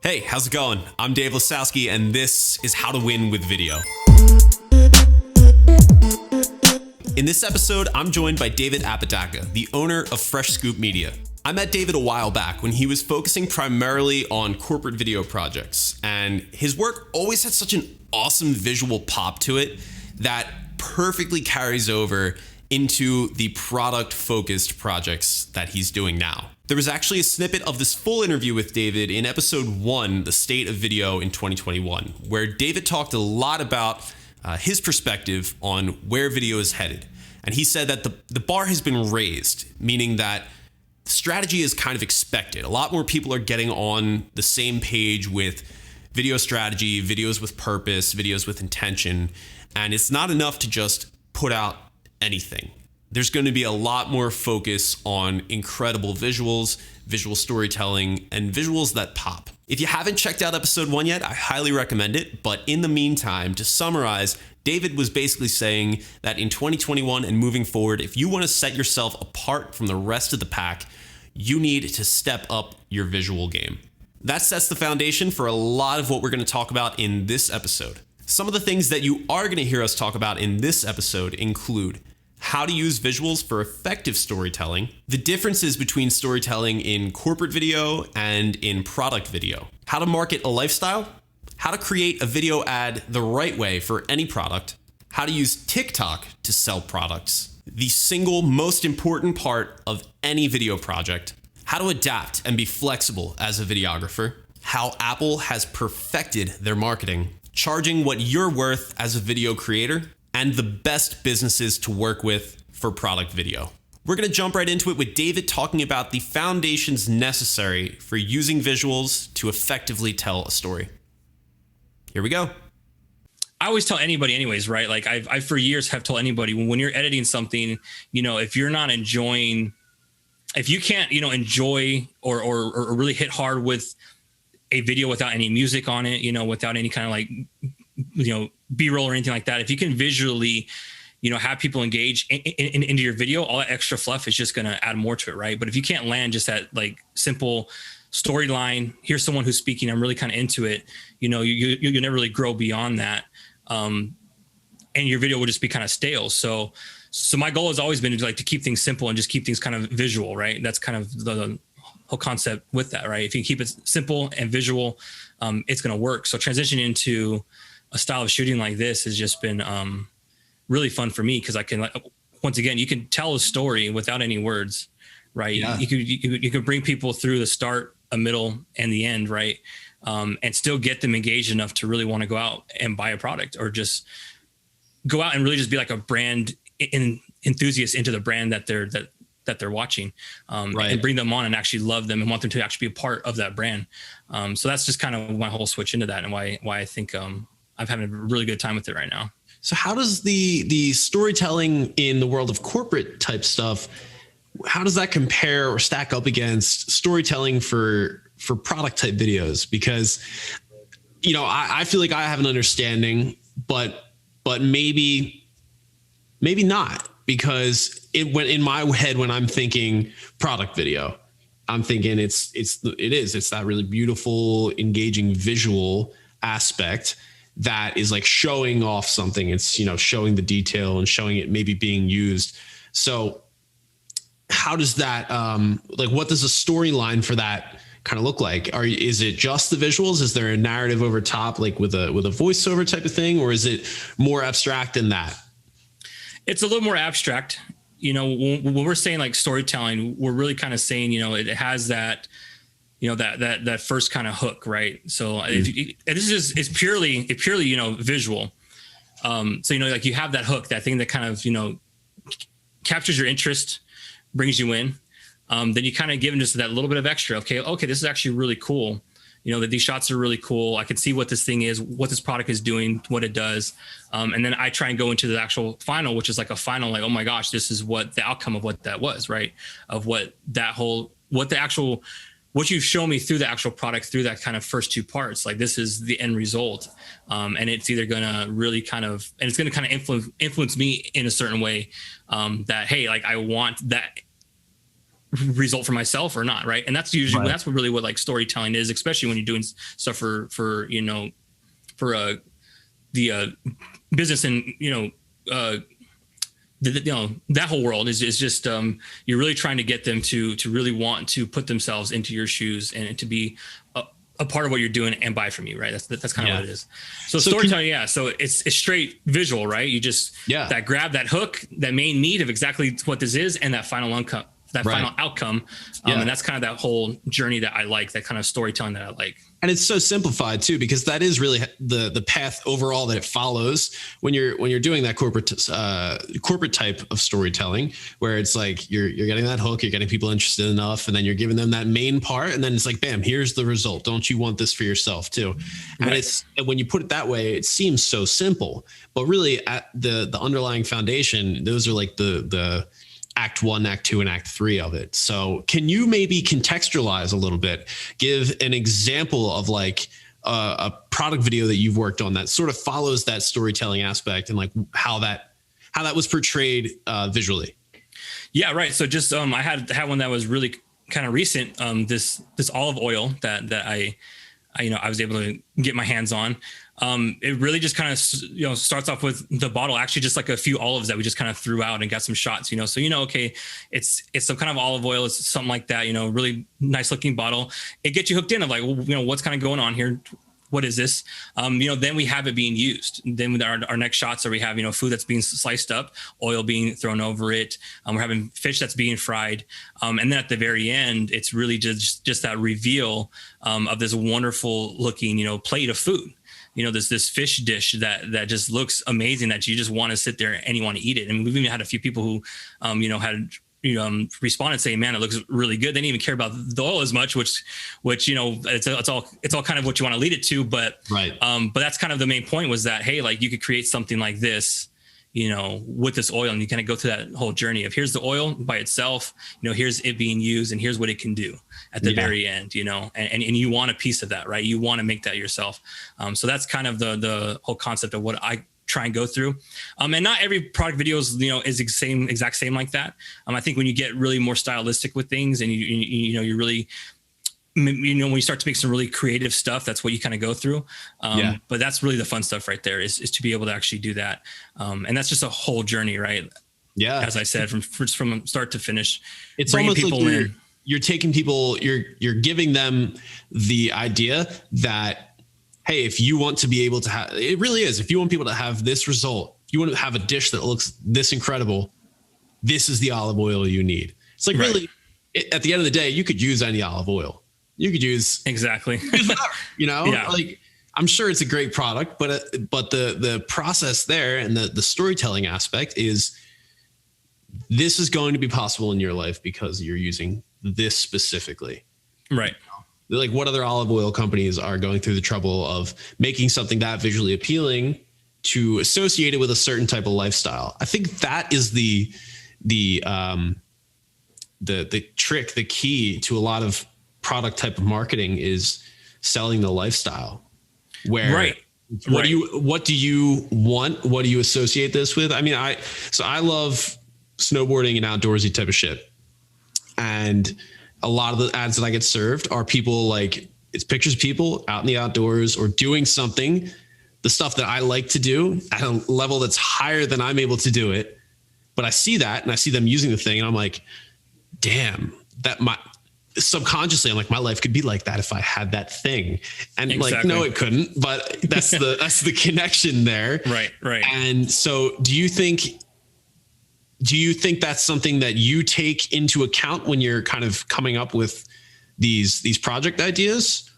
Hey, how's it going? I'm Dave Lisowski, and this is How to Win with Video. In this episode, I'm joined by David Apodaca, the owner of Fresh Scoop Media. I met David a while back when he was focusing primarily on corporate video projects, and his work always had such an awesome visual pop to it that perfectly carries over into the product-focused projects that he's doing now. There was actually a snippet of this full interview with David in episode 1, The State of Video in 2021, where David talked a lot about his perspective on where video is headed. And he said that the bar has been raised, meaning that strategy is kind of expected. A lot more people are getting on the same page with video strategy, videos with purpose, videos with intention, and it's not enough to just put out anything. There's going to be a lot more focus on incredible visuals, visual storytelling, and visuals that pop. If you haven't checked out episode 1 yet, I highly recommend it. But in the meantime, to summarize, David was basically saying that in 2021 and moving forward, if you want to set yourself apart from the rest of the pack, you need to step up your visual game. That sets the foundation for a lot of what we're going to talk about in this episode. Some of the things that you are going to hear us talk about in this episode include how to use visuals for effective storytelling, the differences between storytelling in corporate video and in product video, how to market a lifestyle, how to create a video ad the right way for any product, how to use TikTok to sell products, the single most important part of any video project, how to adapt and be flexible as a videographer, how Apple has perfected their marketing, charging what you're worth as a video creator, and the best businesses to work with for product video. We're going to jump right into it with David talking about the foundations necessary for using visuals to effectively tell a story. Here we go. I always tell anybody anyways, right? Like I for years have told anybody when you're editing something, if you're not enjoying, if you can't, enjoy or really hit hard with a video without any music on it, without any kind of like, B-roll or anything like that. If you can visually, have people engage into your video, all that extra fluff is just going to add more to it. Right. But if you can't land just that like simple storyline, here's someone who's speaking, I'm really kind of into it. You never really grow beyond that. And your video will just be kind of stale. So my goal has always been to keep things simple and just keep things kind of visual, right? That's kind of the whole concept with that, right? If you keep it simple and visual, it's going to work. So transitioning into a style of shooting like this has just been really fun for me because I can, once again, you can tell a story without any words, right? Yeah. You could bring people through the start, a middle, and the end, right? And still get them engaged enough to really want to go out and buy a product or just go out and really just be like a brand enthusiast into the brand that they're watching, right. And bring them on and actually love them and want them to actually be a part of that brand. So that's just kind of my whole switch into that and why I think I'm having a really good time with it right now. So how does the storytelling in the world of corporate type stuff, how does that compare or stack up against storytelling for product type videos? Because, I feel like I have an understanding, but maybe not, because in my head, when I'm thinking product video, I'm thinking it's that really beautiful, engaging visual aspect that is like showing off something. It's, showing the detail and showing it maybe being used. So how does that, what does a storyline for that kind of look like? Is it just the visuals? Is there a narrative over top, like with a voiceover type of thing? Or is it more abstract than that? It's a little more abstract. When we're saying like storytelling, we're really kind of saying, it has that, that first kind of hook, right? So it's purely visual. So, like you have that hook, that thing that kind of, captures your interest, brings you in. Then you kind of give them just that little bit of extra. Okay, this is actually really cool. That these shots are really cool. I can see what this thing is, what this product is doing, what it does. And then I try and go into the actual final, which is like a final, like, oh my gosh, this is what the outcome of what that was, right? Of what you've shown me through the actual product, through that kind of first two parts, like this is the end result. And it's either going to really it's going to kind of influence me in a certain way, that, hey, like I want that result for myself or not. Right. And that's usually, that's what really what like storytelling is, especially when you're doing stuff for, you know, for, the, business and, you know, you know, that whole world is just, you're really trying to get them to really want to put themselves into your shoes and to be a part of what you're doing and buy from you. Right. That's kind of what it is. So storytelling. So it's straight visual, right? You just, that grab, that hook, that main need of exactly what this is, and that final outcome, final outcome. And that's kind of that whole journey that I like, that kind of storytelling that I like. And it's so simplified too, because that is really the path overall that it follows when you're doing that corporate type of storytelling, where it's like you're getting that hook, you're getting people interested enough, and then you're giving them that main part, and then it's like, bam, here's the result. Don't you want this for yourself too? And when you put it that way, it seems so simple, but really at the underlying foundation, those are like the Act 1, Act 2, and Act 3 of it. So can you maybe contextualize a little bit, give an example of like a product video that you've worked on that sort of follows that storytelling aspect, and like how that was portrayed visually? Yeah, right. So just I had one that was really kind of recent. This olive oil that I was able to get my hands on. It really just kind of, you know, starts off with the bottle, actually just like a few olives that we just kind of threw out and got some shots, you know, so, you know, okay, it's some kind of olive oil, it's something like that, you know, really nice looking bottle. It gets you hooked in of like, well, you know, what's kind of going on here? What is this? You know, then we have it being used. Then with our next shots are we have, you know, food that's being sliced up, oil being thrown over it. We're having fish that's being fried. And then at the very end, it's really just that reveal of this wonderful looking, you know, plate of food. You know, this fish dish that just looks amazing, that you just want to sit there and you want to eat it. And we've even had a few people who, you know, had responded saying, man, it looks really good. They didn't even care about the oil as much, which, you know, it's all kind of what you want to lead it to. But, but that's kind of the main point, was that, hey, like you could create something like this, you know, with this oil, and you kind of go through that whole journey of here's the oil by itself, you know, here's it being used, and here's what it can do at the very end, you know, and you want a piece of that, right? You want to make that yourself. So that's kind of the whole concept of what I try and go through. And not every product video is, you know, is exact same like that. I think when you get really more stylistic with things, and you know, you're really, you know, when you start to make some really creative stuff, that's what you kind of go through. But that's really the fun stuff right there, is to be able to actually do that. And that's just a whole journey, right? Yeah. As I said, from start to finish, it's almost like you're taking people, you're giving them the idea that, hey, if you want to be able to have, it really is, if you want people to have this result, you want to have a dish that looks this incredible, this is the olive oil you need. It's like, really, at the end of the day, you could use any olive oil. You could use exactly, you know, like I'm sure it's a great product, but the process there and the storytelling aspect is, this is going to be possible in your life because you're using this specifically. Right. Like, what other olive oil companies are going through the trouble of making something that visually appealing to associate it with a certain type of lifestyle? I think that is the trick, the key to a lot of product type of marketing, is selling the lifestyle. Where what do you want? What do you associate this with? I mean, I love snowboarding and outdoorsy type of shit. And a lot of the ads that I get served are people, like, it's pictures of people out in the outdoors or doing something, the stuff that I like to do at a level that's higher than I'm able to do it. But I see that, and I see them using the thing, and I'm like, damn, subconsciously, I'm like, my life could be like that if I had that thing. And like, no, it couldn't, but that's the connection there. Right. And so do you think that's something that you take into account when you're kind of coming up with these project ideas?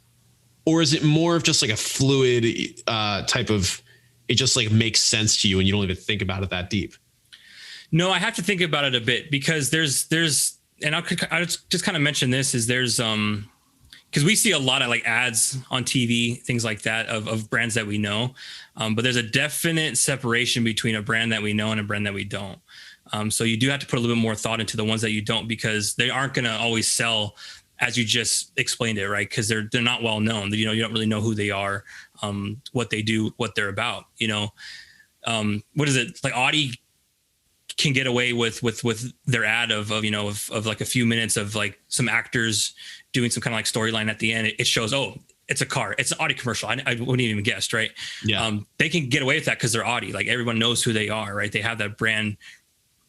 Or is it more of just like a fluid type of, it just like makes sense to you and you don't even think about it that deep? No, I have to think about it a bit, because there's, and I'll just kind of mention this, is there's, because we see a lot of like ads on TV, things like that, of brands that we know. But there's a definite separation between a brand that we know and a brand that we don't. So you do have to put a little bit more thought into the ones that you don't, because they aren't going to always sell as you just explained it, right? Because they're not well known. You know, you don't really know who they are, what they do, what they're about. You know, what is it, like Audi can get away with their ad of like a few minutes of like some actors doing some kind of like storyline at the end. It shows, oh, it's a car, it's an Audi commercial. I wouldn't even guessed, right? Yeah. They can get away with that because they're Audi. Like everyone knows who they are, right? They have that brand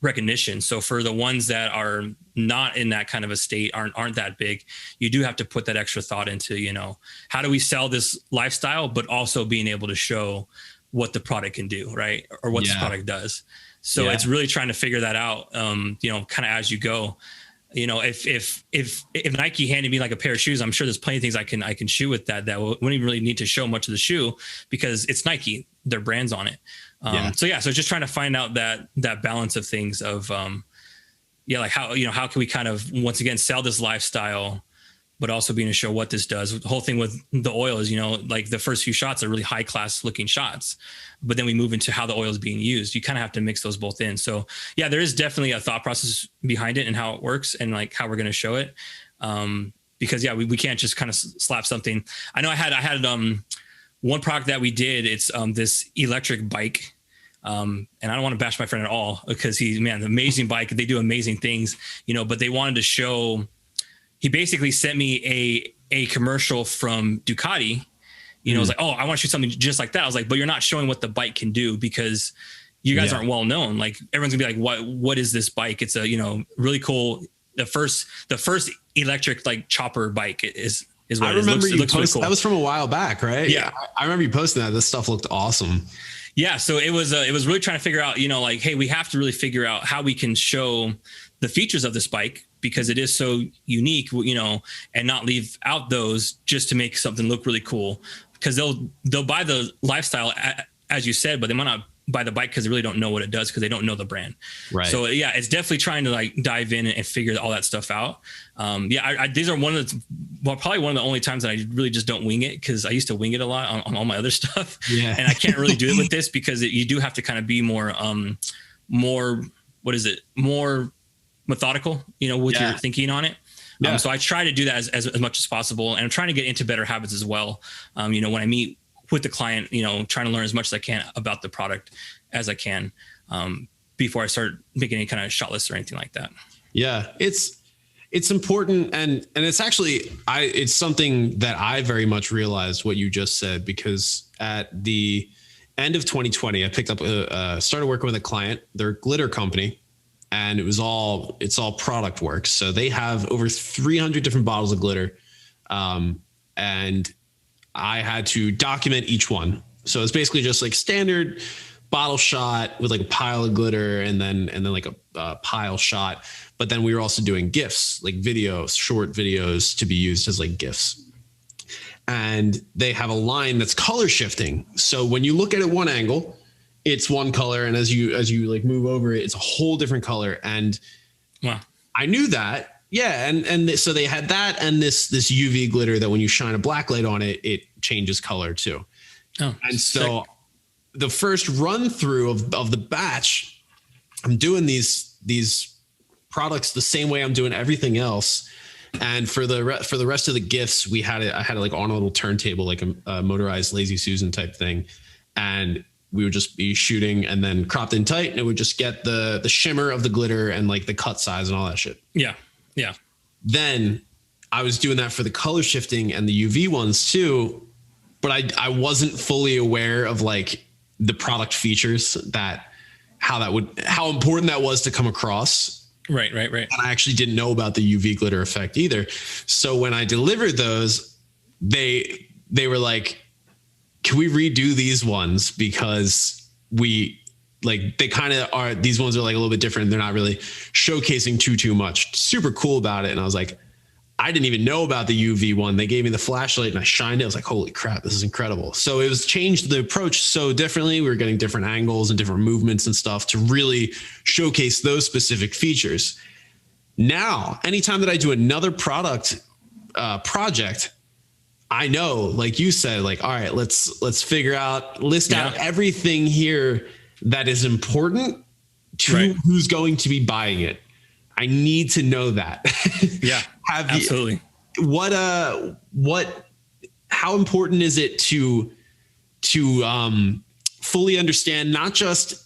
recognition. So for the ones that are not in that kind of a state, aren't that big, you do have to put that extra thought into, how do we sell this lifestyle, but also being able to show what the product can do, right? Or what this product does. So it's really trying to figure that out, kind of as you go. If Nike handed me like a pair of shoes, I'm sure there's plenty of things I can shoot with that wouldn't even really need to show much of the shoe because it's Nike, their brand's on it. So just trying to find out that balance of things of, like how can we kind of, once again, sell this lifestyle, but also being to show what this does. The whole thing with the oil is, like the first few shots are really high class looking shots, but then we move into how the oil is being used. You kind of have to mix those both in. So yeah, there is definitely a thought process behind it and how it works and like how we're going to show it. Because we can't just kind of slap something. I know I had one product that we did. It's this electric bike. And I don't want to bash my friend at all because he's, the amazing bike. They do amazing things, but they wanted to show, he basically sent me a commercial from Ducati, it was like, oh, I want to shoot something just like that. I was like, but you're not showing what the bike can do because you guys aren't well known. Like everyone's gonna be like, what is this bike? It's a, really cool. The first electric like chopper bike is what I remember you looks really posted, cool. That was from a while back, right? Yeah. I remember you posting that. This stuff looked awesome. Yeah. So it was really trying to figure out, like, hey, we have to really figure out how we can show the features of this bike because it is so unique, and not leave out those just to make something look really cool. Because they'll buy the lifestyle, as you said, but they might not buy the bike because they really don't know what it does because they don't know the brand. Right. So yeah, it's definitely trying to like dive in and figure all that stuff out. These are probably one of the only times that I really just don't wing it because I used to wing it a lot on all my other stuff. Yeah. And I can't really do it with this because you do have to kind of be more methodical, with your thinking on it. Yeah. So I try to do that as much as possible. And I'm trying to get into better habits as well. When I meet with the client, trying to learn as much as I can about the product as I can before I start making any kind of shot lists or anything like that. Yeah, it's important. And it's actually, it's something that I very much realized what you just said, because at the end of 2020, I picked up, started working with a client, their glitter company. And it's all product work. So they have over 300 different bottles of glitter. And I had to document each one. So it's basically just like standard bottle shot with like a pile of glitter and then like a pile shot. But then we were also doing GIFs, like short videos to be used as like GIFs. And they have a line that's color shifting. So when you look at it one angle, it's one color, and as you like move over it, it's a whole different color. And wow, I knew that. Yeah. And so they had that and this UV glitter that when you shine a black light on it, it changes color too. Oh, and so sick. The first run through of the batch, I'm doing these products the same way I'm doing everything else. And for the rest of the GIFs, I had it like on a little turntable, like a motorized Lazy Susan type thing. And we would just be shooting and then cropped in tight, and it would just get the shimmer of the glitter and like the cut size and all that shit. Yeah. Yeah. Then I was doing that for the color shifting and the UV ones too, but I wasn't fully aware of like the product features how important that was to come across. Right. And I actually didn't know about the UV glitter effect either. So when I delivered those, they were like, can we redo these ones? Because they kind of are, these ones are like a little bit different. They're not really showcasing too much. Super cool about it. And I was like, I didn't even know about the UV one. They gave me the flashlight and I shined it. I was like, holy crap, this is incredible. So it was changed the approach so differently. We were getting different angles and different movements and stuff to really showcase those specific features. Now, anytime that I do another project, I know, like you said, like, all right, let's figure out, list out everything here that is important to who's going to be buying it. I need to know that. Yeah, absolutely. How important is it to fully understand not just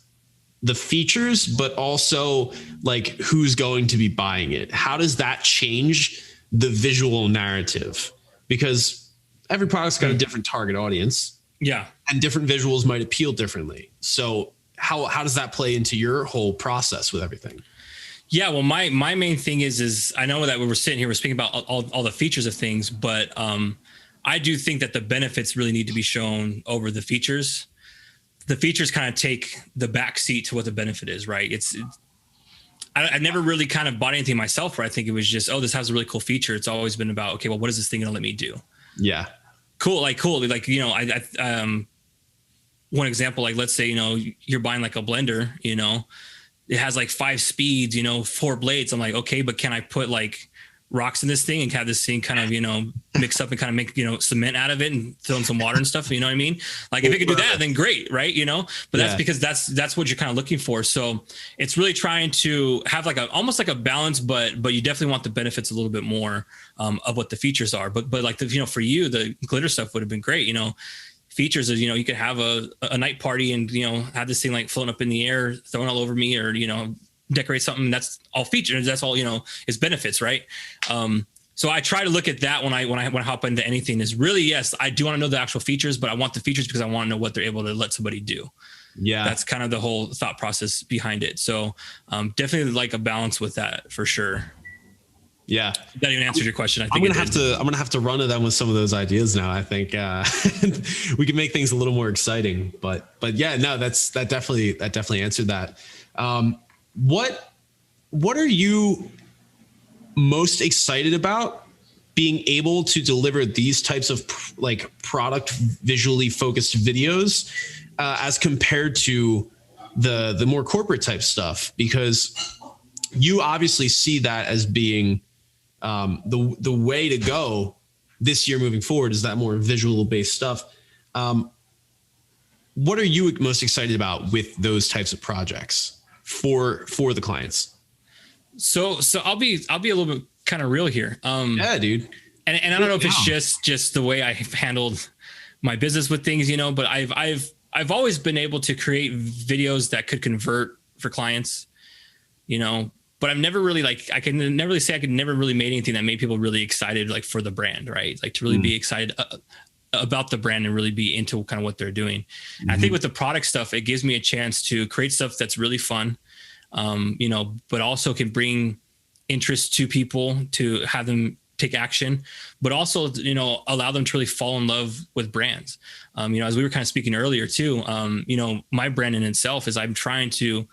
the features, but also like who's going to be buying it. How does that change the visual narrative? Because every product's got a different target audience. Yeah. And different visuals might appeal differently. So how does that play into your whole process with everything? Yeah, well, my main thing is I know that when we're sitting here, we're speaking about all the features of things, but I do think that the benefits really need to be shown over the features. The features kind of take the back seat to what the benefit is, right? I never really kind of bought anything myself where I think it was just, oh, this has a really cool feature. It's always been about, okay, well, what is this thing going to let me do? Yeah. Cool. Like, you know, one example, like, let's say, you know, you're buying like a blender, you know, it has like 5 speeds, you know, 4 blades. I'm like, okay, but can I put like rocks in this thing and have this thing kind of, you know, mix up and kind of make, you know, cement out of it and fill in some water and stuff. You know what I mean? Like if it could do that, then great. Right. You know, but that's because that's what you're kind of looking for. So it's really trying to have like almost like a balance, but you definitely want the benefits a little bit more of what the features are. But like you know, for you, the glitter stuff would have been great. You know, features is, you know, you could have a night party and, you know, have this thing like floating up in the air, thrown all over me, or, you know, decorate something. That's all features. That's all, you know, is benefits. Right. So I try to look at that when I hop into anything is really, yes, I do want to know the actual features, but I want the features because I want to know what they're able to let somebody do. Yeah. That's kind of the whole thought process behind it. So definitely like a balance with that for sure. Yeah. That even answered your question. I think I'm gonna have to run to them with some of those ideas now. I think we can make things a little more exciting, but yeah, no, that definitely answered that. What are you most excited about being able to deliver these types of like product visually focused videos as compared to the more corporate type stuff? Because you obviously see that as being the way to go this year moving forward, is that more visual based stuff. What are you most excited about with those types of projects for the clients? So I'll be a little bit kind of real here. Yeah, dude. And I don't know if it's just the way I've handled my business with things, you know, but I've always been able to create videos that could convert for clients, you know, but I've never really I could never really say I could never really made anything that made people really excited, like for the brand, right? Like to really be excited about the brand and really be into kind of what they're doing. I think with the product stuff, it gives me a chance to create stuff that's really fun, you know, but also can bring interest to people to have them take action, but also, you know, allow them to really fall in love with brands. You know, as we were kind of speaking earlier too, you know, my brand in itself is I'm trying to,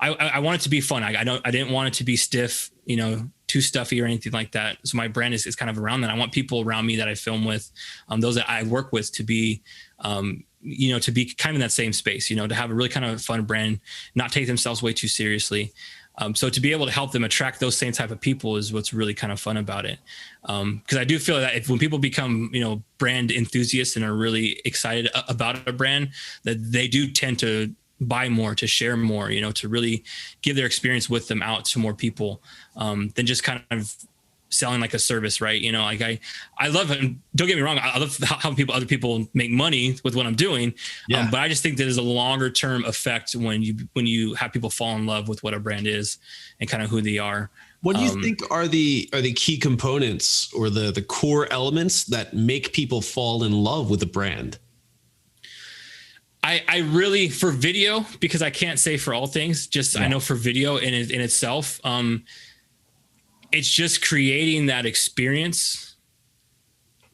I want it to be fun. I didn't want it to be stiff, you know, too stuffy or anything like that. So my brand is kind of around that. I want people around me that I film with, those that I work with to be, you know, to be kind of in that same space, you know, to have a really kind of fun brand, not take themselves way too seriously. So to be able to help them attract those same type of people is what's really kind of fun about it. Because I do feel that when people become, you know, brand enthusiasts and are really excited about a brand, that they do tend to buy more, to share more, you know, to really give their experience with them out to more people than just kind of selling like a service, right? You know, like I love it. Don't get me wrong. I love how other people make money with what I'm doing. Yeah. But I just think there's a longer term effect when you have people fall in love with what a brand is and kind of who they are. What do you think are the key components or the core elements that make people fall in love with a brand? I really, for video, because I can't say for all things, just I know for video in itself, it's just creating that experience,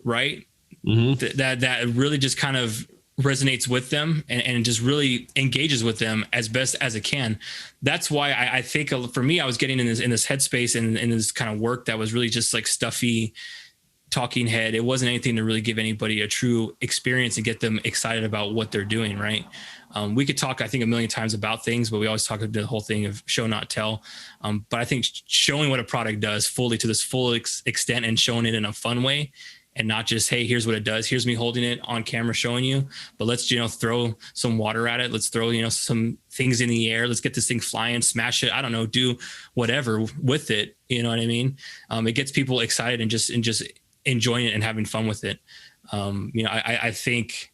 right? That really just kind of resonates with them and just really engages with them as best as it can. That's why I think for me, I was getting in this headspace and in this kind of work that was really just like stuffy talking head. It wasn't anything to really give anybody a true experience and get them excited about what they're doing, right? We could talk, I think, a million times about things, but we always talk about the whole thing of show, not tell. But I think showing what a product does fully to this full extent and showing it in a fun way and not just, hey, here's what it does. Here's me holding it on camera showing you, but let's, you know, throw some water at it. Let's throw, you know, some things in the air. Let's get this thing flying, smash it. I don't know, do whatever with it. You know what I mean? It gets people excited and just enjoying it and having fun with it. You know, I think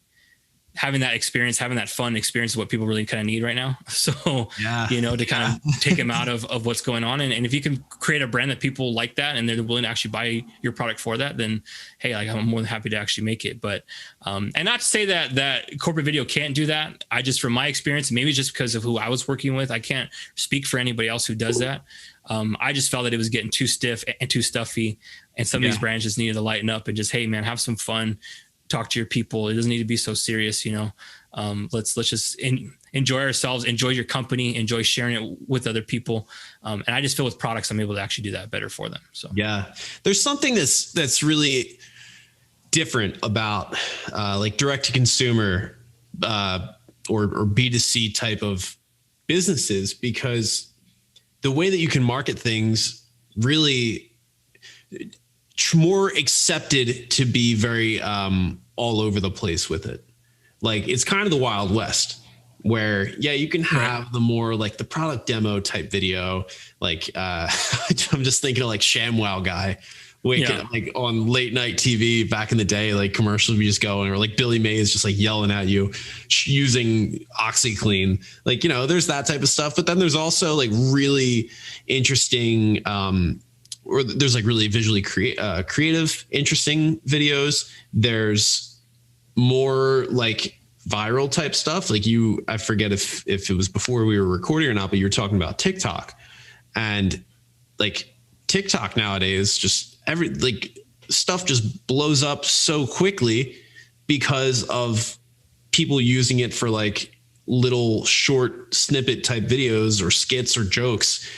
having that experience, having that fun experience is what people really kind of need right now. So, Yeah. you know, to kind of take them out of what's going on. And if you can create a brand that people like that and they're willing to actually buy your product for that, then hey, like I'm more than happy to actually make it. But, and not to say that corporate video can't do that. I just, from my experience, maybe just because of who I was working with, I can't speak for anybody else who does that. I just felt that it was getting too stiff and too stuffy. And some of these brands just needed to lighten up and just, hey man, have some fun. Talk to your people. It doesn't need to be so serious, you know. Let's just enjoy ourselves, enjoy your company, enjoy sharing it with other people. And I just feel with products, I'm able to actually do that better for them. So yeah, there's something that's really different about like direct to consumer or B2C type of businesses, because the way that you can market things really more accepted to be very all over the place with it. Like it's kind of the Wild West where, yeah, you can have the more like the product demo type video. Like I'm just thinking of like ShamWow guy waking up like on late night TV back in the day, like commercials we just going, or like Billy Mays just like yelling at you using OxyClean. Like, you know, there's that type of stuff. But then there's also like really interesting or there's like really visually creative, interesting videos. There's more like viral type stuff. Like I forget if it was before we were recording or not, but you were talking about TikTok, and like TikTok nowadays, just stuff just blows up so quickly because of people using it for like little short snippet type videos or skits or jokes.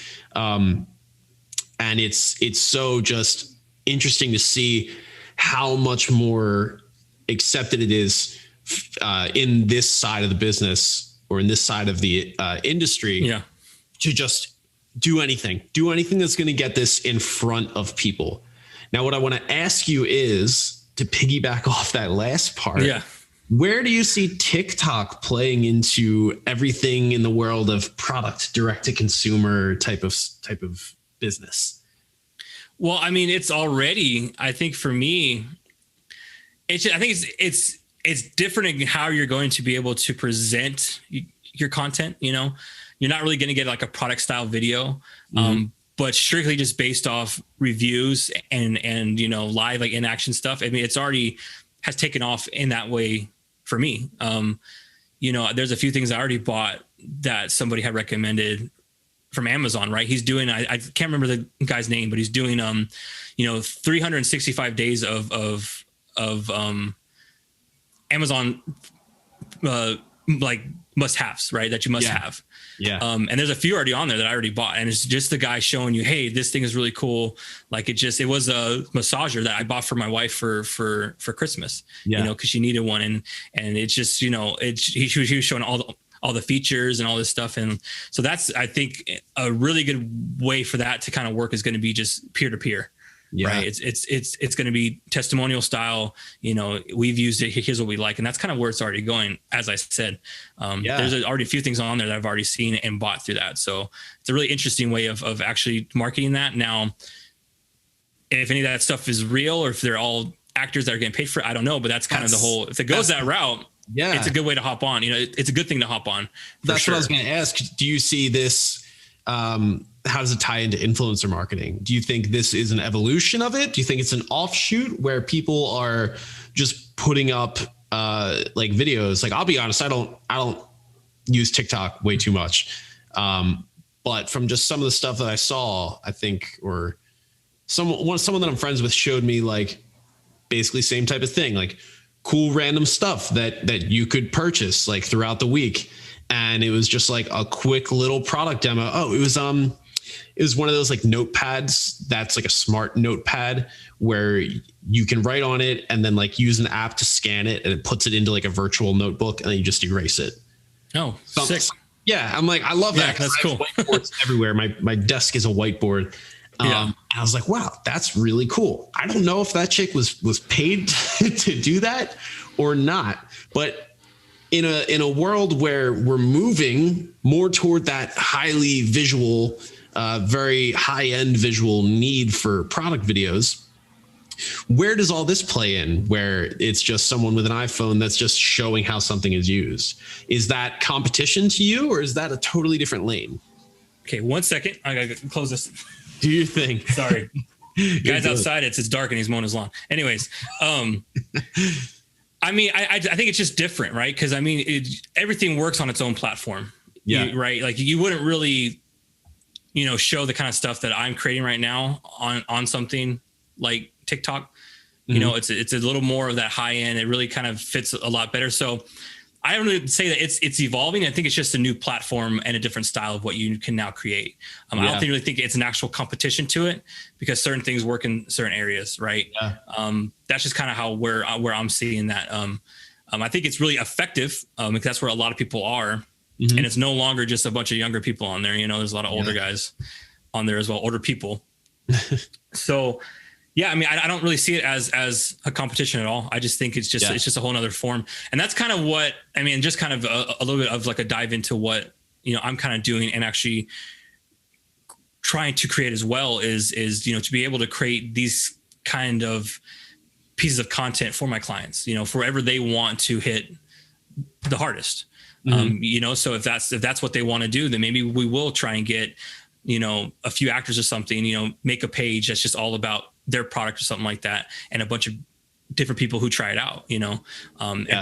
And it's so just interesting to see how much more accepted it is in this side of the business or in this side of the industry to just do anything that's going to get this in front of people. Now, what I want to ask you is to piggyback off that last part. Yeah. Where do you see TikTok playing into everything in the world of product direct to consumer type of business? Well, I mean, it's already, I think for me, I think it's different in how you're going to be able to present your content. You know, you're not really going to get like a product style video, but strictly just based off reviews and, you know, live, like in action stuff. I mean, it's already has taken off in that way for me. You know, there's a few things I already bought that somebody had recommended from Amazon, right? He's doing, I can't remember the guy's name, but he's doing, you know, 365 days of Amazon, like must haves, right? That you must have. Yeah. And there's a few already on there that I already bought, and it's just the guy showing you, hey, this thing is really cool. Like it was a massager that I bought for my wife for Christmas, you know, cause she needed one. And it's just, you know, he was showing all the features and all this stuff. And so that's, I think, a really good way for that to kind of work is going to be just peer to peer. Right. It's going to be testimonial style. You know, we've used it. Here's what we like. And that's kind of where it's already going. As I said, there's already a few things on there that I've already seen and bought through that. So it's a really interesting way of actually marketing that. Now, if any of that stuff is real or if they're all actors that are getting paid for it, I don't know, but that's kind of the whole, if it goes that route, it's a good way to hop on. You know, it's a good thing to hop on. That's what I was going to ask. Do you see this, how does it tie into influencer marketing? Do you think this is an evolution of it? Do you think it's an offshoot where people are just putting up like videos? Like, I'll be honest, I don't use TikTok way too much. But from just some of the stuff that I saw, I think, or someone that I'm friends with showed me like basically same type of thing, like cool random stuff that you could purchase like throughout the week. And it was just like a quick little product demo. Oh, it was one of those like notepads that's like a smart notepad where you can write on it and then like use an app to scan it, and it puts it into like a virtual notebook, and then you just erase it. Oh, sick. Yeah. I'm like, I love that. That's cool. Whiteboards everywhere. My desk is a whiteboard. And I was like, wow, that's really cool. I don't know if that chick was paid to do that or not, but in a world where we're moving more toward that highly visual, very high end visual need for product videos, Where does all this play in, where it's just someone with an iPhone that's just showing how something is used? Is that competition to you, or is that a totally different lane? Okay, 1 second. I gotta close this. Do your thing. Sorry. Guys outside, it's dark and he's mowing his lawn. Anyways, I mean, I think it's just different, right? Because I mean, everything works on its own platform. Yeah. Right. Like you wouldn't really, show the kind of stuff that I'm creating right now on something like TikTok. It's a little more of that high end. It really kind of fits a lot better. So I don't really say that it's evolving. I think it's just a new platform and a different style of what you can now create. I don't really think it's an actual competition to it, because certain things work in certain areas. Right. Yeah. That's just kind of where I'm seeing that. I think it's really effective because that's where a lot of people are. And it's no longer just a bunch of younger people on there. There's a lot of older guys on there as well, older people. So yeah, I mean, I don't really see it as a competition at all. I just think it's just a whole nother form. And that's kind of what, I mean, just kind of a little bit of like a dive into what, I'm kind of doing and actually trying to create as well is, to be able to create these kind of pieces of content for my clients, for wherever they want to hit the hardest. So if that's what they want to do, then maybe we will try and get, a few actors or something, make a page that's just all about their product or something like that. And a bunch of different people who try it out, and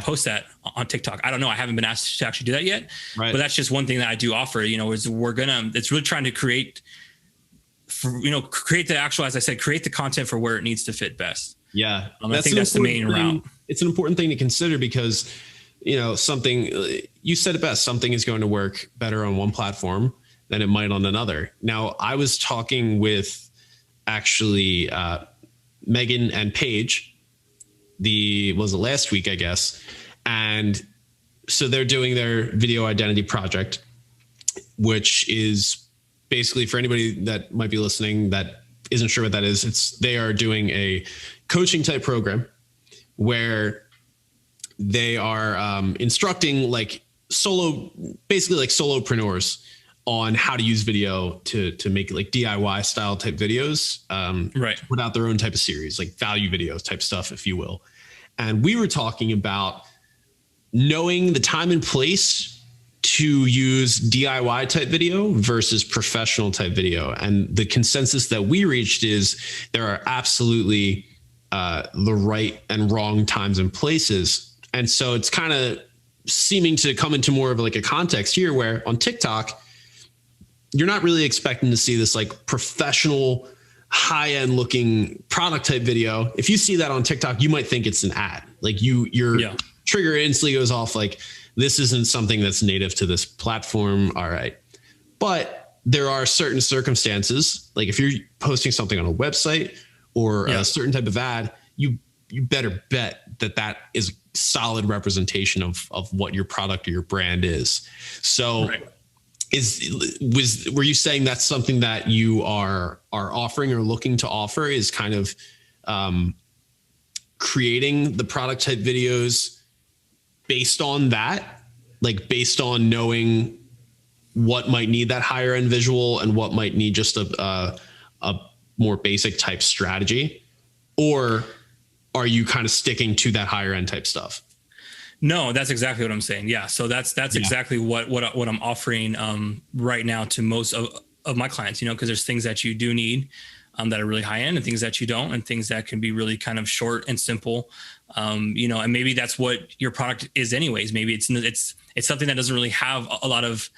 post that on TikTok. I don't know. I haven't been asked to actually do that yet, but that's just one thing that I do offer, is it's really trying to create the actual, as I said, create the content for where it needs to fit best. Yeah. I think that's the main route. It's an important thing to consider because, something, you said it best, something is going to work better on one platform than it might on another. Now, I was talking with actually Megan and Paige, was it last week, I guess. And so they're doing their video identity project, which is basically, for anybody that might be listening that isn't sure what that is, they are doing a coaching type program where they are instructing basically solopreneurs on how to use video to make like DIY style type videos, to put out their own type of series, like value videos type stuff, if you will. And we were talking about knowing the time and place to use DIY type video versus professional type video. And the consensus that we reached is there are absolutely the right and wrong times and places. And so it's kind of seeming to come into more of like a context here where on TikTok, you're not really expecting to see this like professional high-end looking product type video. If you see that on TikTok, you might think it's an ad. Like your trigger instantly goes off like, this isn't something that's native to this platform. All right. But there are certain circumstances, like if you're posting something on a website or a certain type of ad, you better bet that is solid representation of what your product or your brand is. So were you saying that's something that you are offering or looking to offer, is kind of creating the product type videos based on that, like based on knowing what might need that higher end visual and what might need just a more basic type strategy? Or are you kind of sticking to that higher end type stuff? No, that's exactly what I'm saying. Yeah. So that's exactly what I'm offering right now to most of my clients, because there's things that you do need that are really high end and things that you don't, and things that can be really kind of short and simple, and maybe that's what your product is anyways. Maybe it's something that doesn't really have a lot of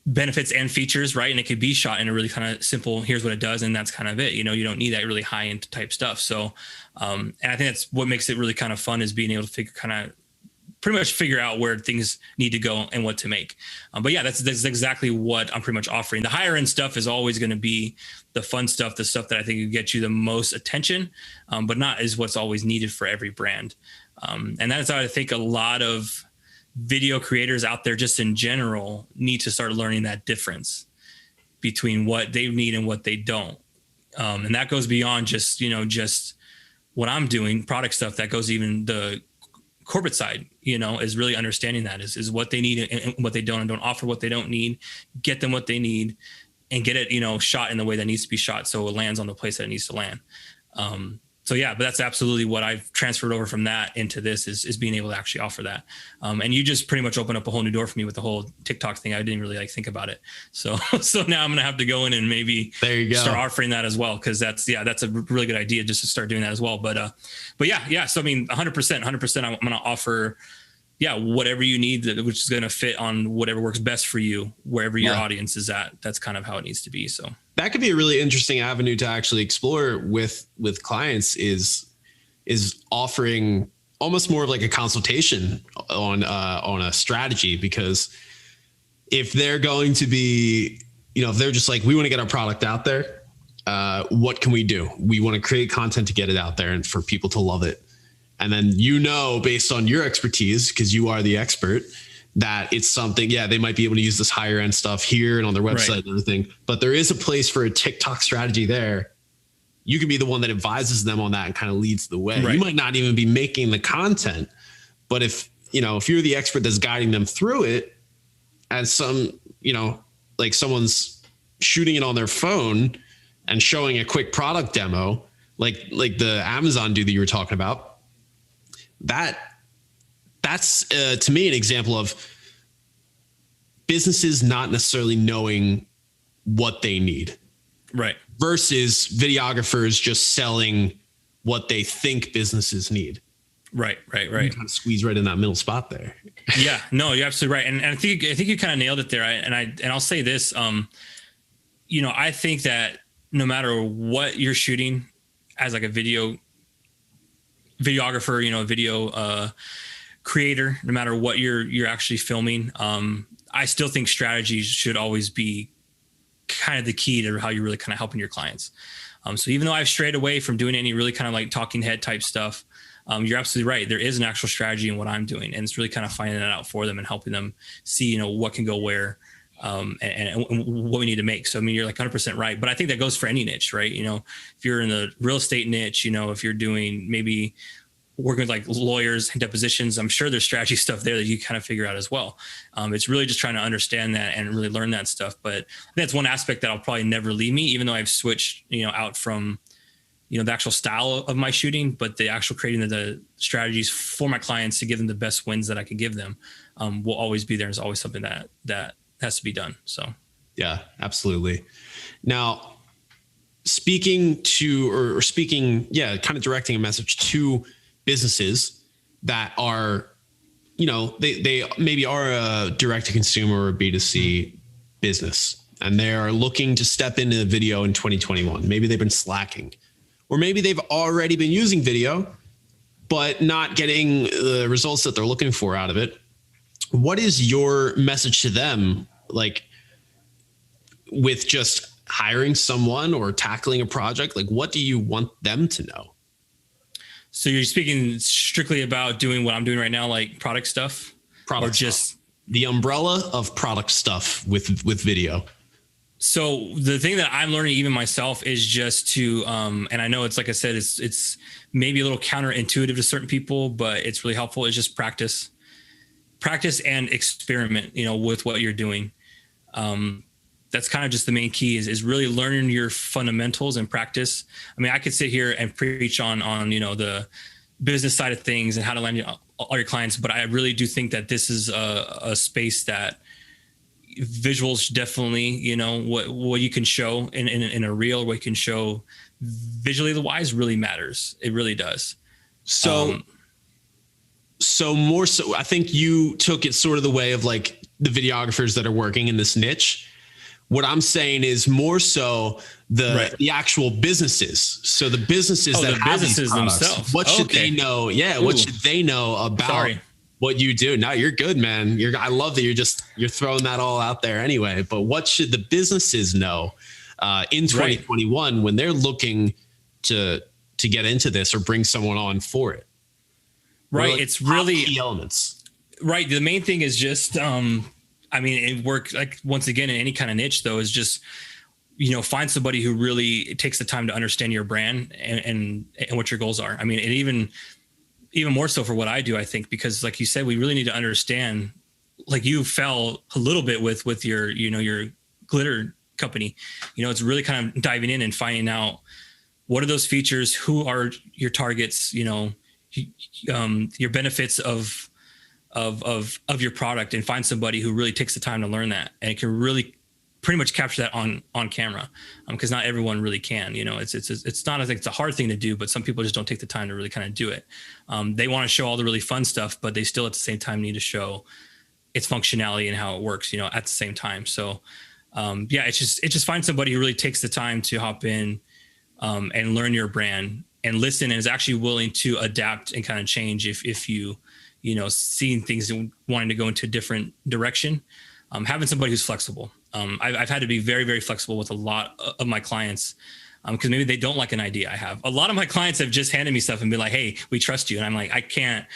benefits and features, right? And it could be shot in a really kind of simple, here's what it does, and that's kind of it. You don't need that really high end type stuff. So, and I think that's what makes it really kind of fun, is being able to pretty much figure out where things need to go and what to make. But yeah, that's exactly what I'm pretty much offering. The higher end stuff is always going to be the fun stuff, the stuff that I think will get you the most attention, but not is what's always needed for every brand. And that's how I think a lot of video creators out there just in general need to start learning that difference between what they need and what they don't. And that goes beyond just what I'm doing, product stuff. That goes even the corporate side, is really understanding that is what they need and what they don't, and don't offer what they don't need, get them what they need, and get it, shot in the way that needs to be shot, so it lands on the place that it needs to land. So yeah, but that's absolutely what I've transferred over from that into this is being able to actually offer that. And you just pretty much opened up a whole new door for me with the whole TikTok thing. I didn't really like think about it. So now I'm going to have to go in and maybe start offering that as well. Cause that's a really good idea just to start doing that as well. But yeah. So I mean, 100%, I'm going to offer, whatever you need, which is going to fit on whatever works best for you, wherever your audience is at. That's kind of how it needs to be. So that could be a really interesting avenue to actually explore with clients is offering almost more of like a consultation on a strategy, because if they're going to be, if they're just like, we want to get our product out there, what can we do? We want to create content to get it out there and for people to love it. And then, based on your expertise, because you are the expert, that it's something, they might be able to use this higher end stuff here and on their website and everything, but there is a place for a TikTok strategy there. You can be the one that advises them on that and kind of leads the way. You might not even be making the content, but if you're the expert that's guiding them through it, as like someone's shooting it on their phone and showing a quick product demo, like the Amazon dude that you were talking about, that's to me an example of businesses not necessarily knowing what they need, right? Versus videographers just selling what they think businesses need. Right. You kind of squeeze right in that middle spot there. Yeah, no, you're absolutely right. And I think you kind of nailed it there. And I'll say this, I think that no matter what you're shooting as like a videographer, video creator, no matter what you're actually filming, I still think strategies should always be kind of the key to how you're really kind of helping your clients. So even though I've strayed away from doing any really kind of like talking head type stuff, you're absolutely right. There is an actual strategy in what I'm doing, and it's really kind of finding that out for them and helping them see, what can go where, and what we need to make. So, I mean, you're like 100% right, but I think that goes for any niche, right? If you're in the real estate niche, if you're doing maybe working with like lawyers and depositions, I'm sure there's strategy stuff there that you kind of figure out as well. It's really just trying to understand that and really learn that stuff. But I think that's one aspect that I'll probably never leave me, even though I've switched, out from, the actual style of my shooting, but the actual creating the strategies for my clients to give them the best wins that I can give them, will always be there. It's always something that has to be done. So. Yeah, absolutely. Now, speaking to, kind of directing a message to businesses that are, they maybe are a direct to consumer or B2C business, and they are looking to step into video in 2021. Maybe they've been slacking, or maybe they've already been using video, but not getting the results that they're looking for out of it. What is your message to them? Like with just hiring someone or tackling a project, like what do you want them to know? So you're speaking strictly about doing what I'm doing right now, like product stuff, or just the umbrella of product stuff with video. So the thing that I'm learning even myself is just to, and I know it's, like I said, it's maybe a little counterintuitive to certain people, but it's really helpful. It's just practice and experiment, with what you're doing. That's kind of just the main key is really learning your fundamentals and practice. I mean, I could sit here and preach on, the business side of things and how to land all your clients, but I really do think that this is a space that visuals definitely, what you can show in a reel, what you can show visually the wise really matters. It really does. So more so, I think you took it sort of the way of like the videographers that are working in this niche. What I'm saying is more so the actual businesses. So the businesses that have these products, themselves. What should they know? Yeah. What should they know about what you do? No, you're good, man. I love that you're throwing that all out there anyway, but what should the businesses know in 2021 when they're looking to get into this or bring someone on for it? Right. Like it's really key elements. Right. The main thing is just, it works like once again in any kind of niche though, is just, find somebody who really takes the time to understand your brand and what your goals are. I mean, it even more so for what I do, I think, because like you said, we really need to understand, like you fell a little bit with your, your glitter company, it's really kind of diving in and finding out what are those features? Who are your targets? Your benefits of your product, and find somebody who really takes the time to learn that and can really pretty much capture that on camera. Cause not everyone really can, it's not, I think it's a hard thing to do, but some people just don't take the time to really kind of do it. They want to show all the really fun stuff, but they still at the same time need to show its functionality and how it works, at the same time. So, it's just find somebody who really takes the time to hop in, and learn your brand and listen, and is actually willing to adapt and kind of change if you seeing things and wanting to go into a different direction. Having somebody who's flexible. I've had to be very, very flexible with a lot of my clients, because maybe they don't like an idea I have. A lot of my clients have just handed me stuff and been like, hey, we trust you. And I'm like, I can't.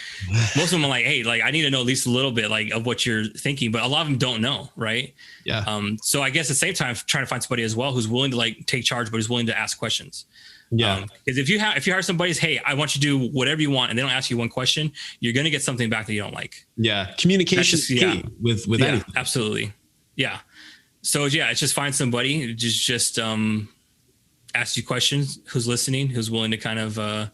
Most of them are like, hey, like I need to know at least a little bit like of what you're thinking, but a lot of them don't know. Right. Yeah. So I guess at the same time, trying to find somebody as well who's willing to like take charge, but is willing to ask questions. Yeah. Because if you hire somebody's, hey, I want you to do whatever you want, and they don't ask you one question, you're going to get something back that you don't like. Yeah. Communication is key with anything. Absolutely. Yeah. So it's just find somebody who just ask you questions, who's listening, who's willing to kind of,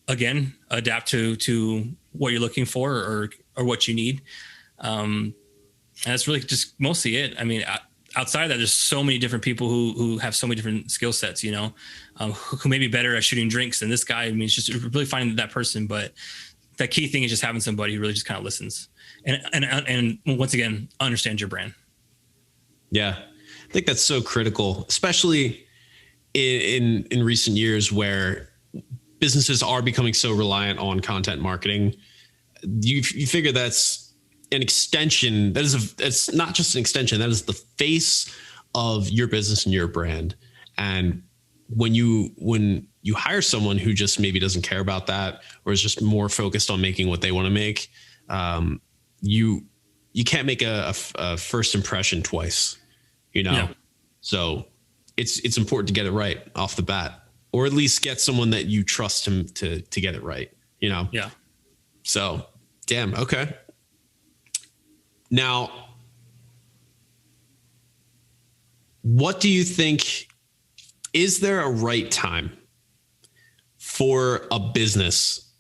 again, adapt to what you're looking for or what you need. And that's really just mostly it. I mean, outside of that, there's so many different people who have so many different skill sets, who may be better at shooting drinks than this guy. I mean, it's just really finding that person. But that key thing is just having somebody who really just kind of listens and once again, understands your brand. Yeah. I think that's so critical, especially in recent years where businesses are becoming so reliant on content marketing. You figure that's an extension. It's not just an extension. That is the face of your business and your brand. And when you hire someone who just maybe doesn't care about that, or is just more focused on making what they want to make, you can't make a first impression twice, Yeah. So it's important to get it right off the bat, or at least get someone that you trust him to get it right, Yeah. So, damn. Okay. Now, what do you think? Is there a right time for a business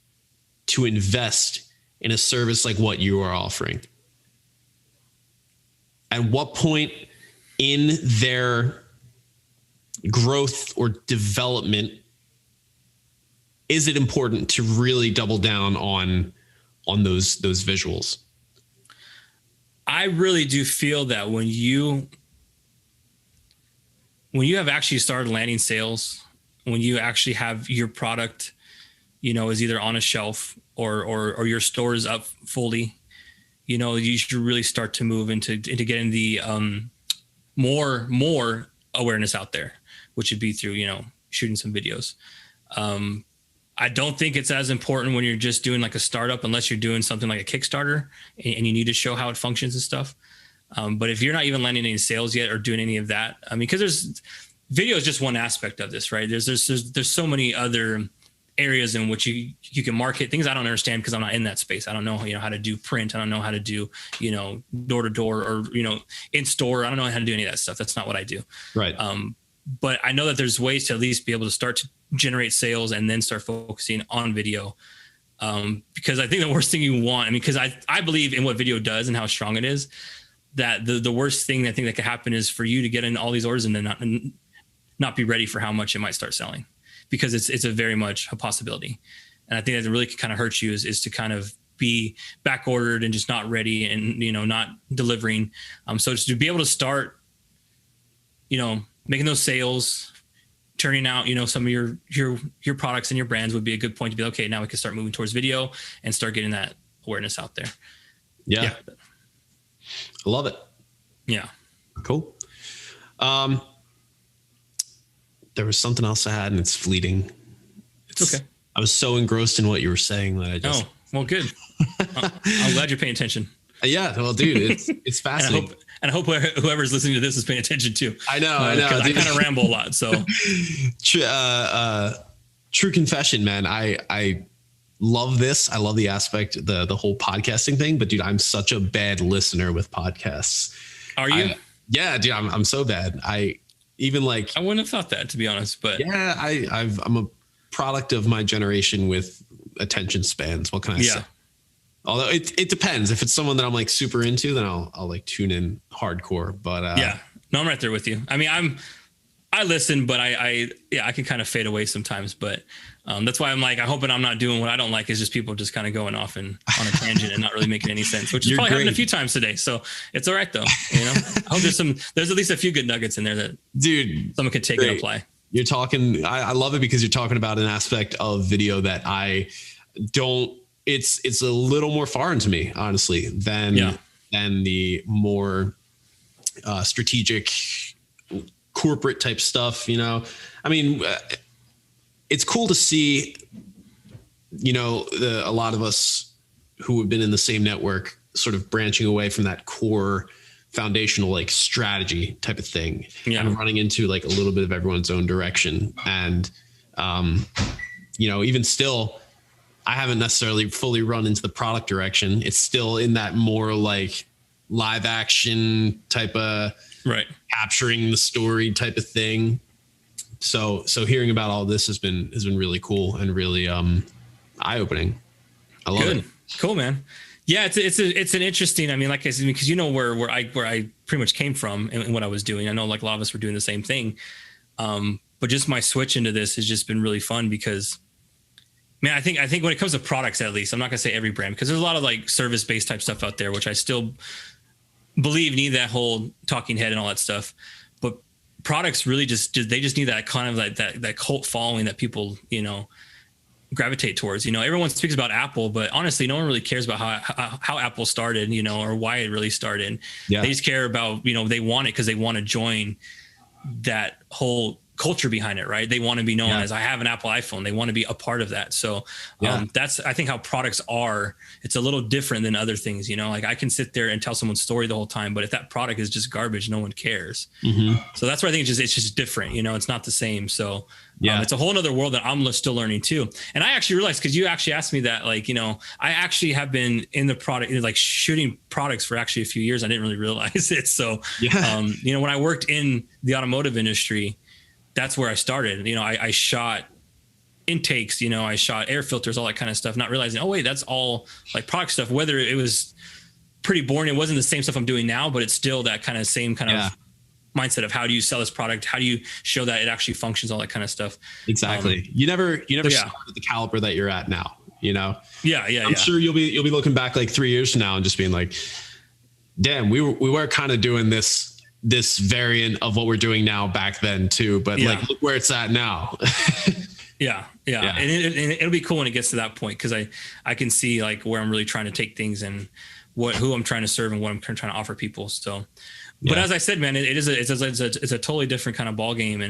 to invest in a service like what you are offering? At what point in their growth or development is it important to really double down on those visuals? I really do feel that when you have actually started landing sales, when you actually have your product, is either on a shelf or your store is up fully, you should really start to move into getting the more awareness out there, which would be through, shooting some videos. I don't think it's as important when you're just doing like a startup, unless you're doing something like a Kickstarter and you need to show how it functions and stuff. But if you're not even landing any sales yet or doing any of that, I mean, because video is just one aspect of this, right? There's so many other areas in which you can market things I don't understand because I'm not in that space. I don't know, how to do print. I don't know how to do, door to door or, in store. I don't know how to do any of that stuff. That's not what I do. Right. But I know that there's ways to at least be able to start to generate sales and then start focusing on video. Because I think the worst thing you want, because I believe in what video does and how strong it is, that the worst thing I think that could happen is for you to get in all these orders and then not be ready for how much it might start selling, because it's a very much a possibility. And I think that really kind of hurts you is to kind of be back ordered and just not ready and, not delivering. So just to be able to start, making those sales, turning out, some of your products and your brands would be a good point to be, okay, now we can start moving towards video and start getting that awareness out there. Yeah. I love it. Yeah. Cool. There was something else I had and it's fleeting. It's okay. I was so engrossed in what you were saying that I just. Oh, well, good. I'm glad you're paying attention. Yeah. Well, dude, it's fascinating. And I hope whoever's listening to this is paying attention too. I know. I kind of ramble a lot. So true confession, man. I love this. I love the aspect, the whole podcasting thing, but dude, I'm such a bad listener with podcasts. Are you? Yeah, dude, I'm so bad. even like, I wouldn't have thought that, to be honest, but yeah, I'm a product of my generation with attention spans. What can I say? Although it depends. If it's someone that I'm like super into, then I'll like tune in hardcore. But yeah, no, I'm right there with you. I mean, I listen, but I can kind of fade away sometimes, but that's why I'm like, I'm hoping I'm not doing what I don't like, is just people just kind of going off and on a tangent and not really making any sense, which is probably happened a few times today. So it's all right though. You know, I hope there's at least a few good nuggets in there that someone could take and apply. You're talking, I love it because you're talking about an aspect of video that I don't, it's a little more foreign to me, honestly, than the more strategic corporate type stuff. You know, I mean, it's cool to see, you know, a lot of us who have been in the same network sort of branching away from that core foundational like strategy type of thing and running into like a little bit of everyone's own direction. And, you know, even still, I haven't necessarily fully run into the product direction. It's still in that more like live action type of capturing the story type of thing. So hearing about all this has been really cool and really eye opening. I love it. Cool, man. Yeah, it's an interesting. I mean, like I said, because you know where I pretty much came from and what I was doing. I know like a lot of us were doing the same thing, but just my switch into this has just been really fun because, man, I think when it comes to products, at least, I'm not gonna say every brand, because there's a lot of like service based type stuff out there, which I still believe need that whole talking head and all that stuff. But products really just need that kind of like that cult following that people, you know, gravitate towards. You know, everyone speaks about Apple, but honestly, no one really cares about how Apple started, you know, or why it really started. They just care about, you know, they want it because they want to join that whole culture behind it, right? They want to be known as, I have an Apple iPhone. They want to be a part of that. So that's, I think, how products are. It's a little different than other things, you know, like I can sit there and tell someone's story the whole time, but if that product is just garbage, no one cares. So that's why I think it's just different, you know, it's not the same. So it's a whole nother world that I'm still learning too. And I actually realized, because you actually asked me that, like, you know, I actually have been in the product, like shooting products for actually a few years. I didn't really realize it. So, you know, when I worked in the automotive industry, that's where I started. You know, I shot intakes, you know, I shot air filters, all that kind of stuff, not realizing, oh wait, that's all like product stuff. Whether it was pretty boring, it wasn't the same stuff I'm doing now, but it's still that kind of same kind of mindset of how do you sell this product? How do you show that it actually functions? All that kind of stuff. Exactly. You never started at the caliber that you're at now, you know? I'm sure you'll be looking back like 3 years from now and just being like, damn, we were kind of doing this variant of what we're doing now back then too, but like look where it's at now. And it'll be cool when it gets to that point, because I can see like where I'm really trying to take things and who I'm trying to serve and what I'm trying to offer people. So, but as I said, man, it's a totally different kind of ball game,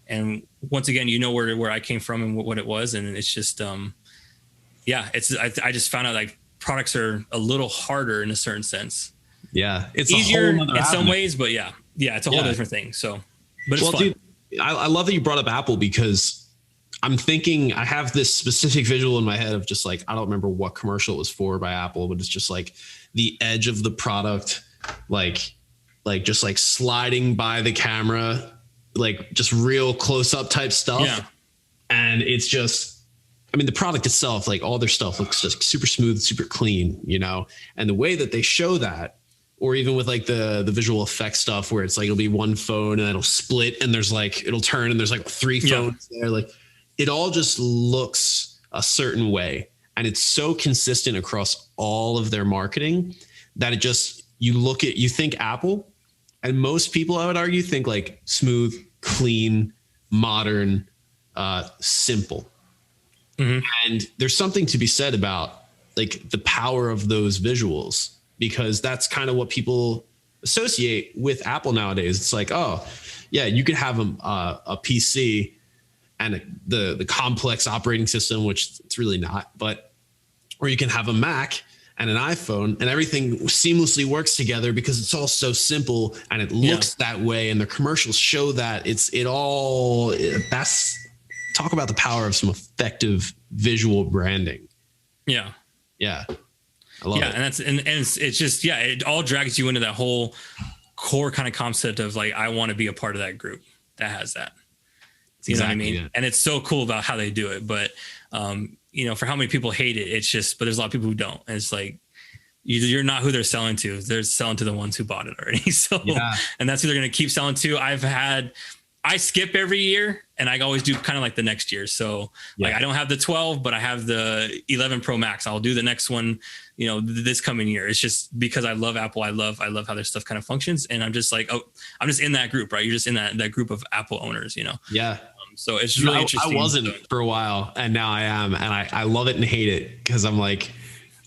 and once again, you know where I came from and what it was, and it's just I just found out like products are a little harder in a certain sense. It's easier in some ways, but it's a whole different thing. So, but it's fun. Dude, I love that you brought up Apple, because I'm thinking I have this specific visual in my head of just like, I don't remember what commercial it was for by Apple, but it's just like the edge of the product, like just like sliding by the camera, like just real close up type stuff. And it's just, I mean, the product itself, like all their stuff looks just super smooth, super clean, you know, and the way that they show that, or even with like the visual effects stuff where it's like, it'll be one phone and it'll split and there's like, it'll turn and there's like 3 phones there. Like it all just looks a certain way. And it's so consistent across all of their marketing that it just, you think Apple, and most people, I would argue, think like smooth, clean, modern, simple. And there's something to be said about like the power of those visuals, because that's kind of what people associate with Apple nowadays. It's like, oh yeah, you could have a PC and the complex operating system, which it's really not, or you can have a Mac and an iPhone, and everything seamlessly works together because it's all so simple and it looks that way. And the commercials show that that's talk about the power of some effective visual branding. I love it. And it's just, it all drags you into that whole core kind of concept of like, I want to be a part of that group that has that. You know what I mean? Yeah. And it's so cool about how they do it. But, you know, for how many people hate it, it's just, but there's a lot of people who don't. And it's like, you're not who they're selling to. They're selling to the ones who bought it already. So, and that's who they're going to keep selling to. I skip every year and I always do kind of like the next year. So like, I don't have the 12, but I have the 11 Pro Max. I'll do the next one, you know, this coming year. It's just because I love Apple. I love how their stuff kind of functions. And I'm just like, oh, I'm just in that group, right? You're just in that group of Apple owners, you know? Yeah. So it's really interesting. I wasn't for a while and now I am. And I love it and hate it because I'm like,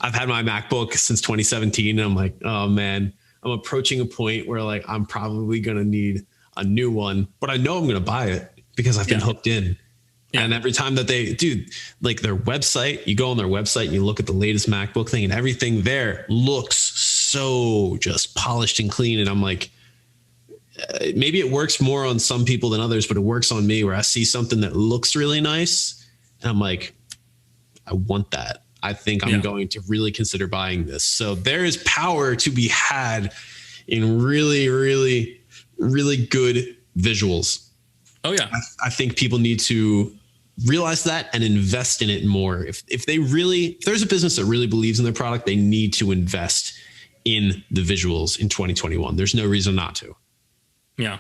I've had my MacBook since 2017 and I'm like, oh man, I'm approaching a point where like, I'm probably going to need a new one, but I know I'm going to buy it because I've been hooked in. Yeah. And every time that they do like their website, you go on their website and you look at the latest MacBook thing and everything there looks so just polished and clean. And I'm like, maybe it works more on some people than others, but it works on me where I see something that looks really nice. And I'm like, I want that. I think I'm going to really consider buying this. So there is power to be had in really, really, really good visuals. Oh yeah. I think people need to realize that and invest in it more. If there's a business that really believes in their product, they need to invest in the visuals in 2021. There's no reason not to. Yeah.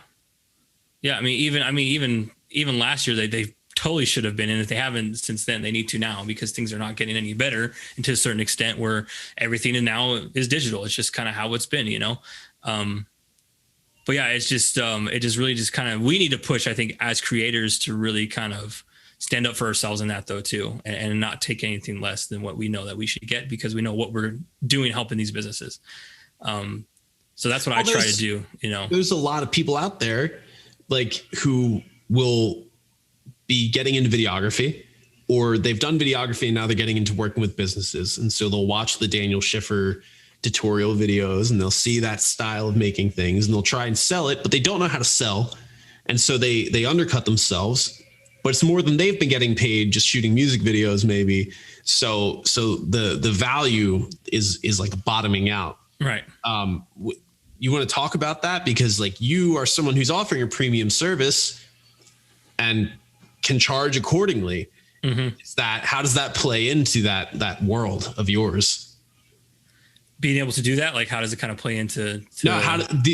Yeah. I mean, even last year, they totally should have been. And if they haven't since then, they need to now because things are not getting any better and to a certain extent where everything now is digital. It's just kind of how it's been, you know? But yeah, it's just, it just really just kind of, we need to push, I think, as creators to really kind of stand up for ourselves in that though, too, and not take anything less than what we know that we should get because we know what we're doing, helping these businesses. So that's what I try to do, you know. There's a lot of people out there like who will be getting into videography or they've done videography and now they're getting into working with businesses. And so they'll watch the Daniel Schiffer tutorial videos and they'll see that style of making things and they'll try and sell it, but they don't know how to sell. And so they undercut themselves, but it's more than they've been getting paid just shooting music videos maybe. So the value is like bottoming out. Right. You want to talk about that because like you are someone who's offering a premium service and can charge accordingly. Mm-hmm. How does that play into that world of yours? Being able to do that, like how does it kind of play into?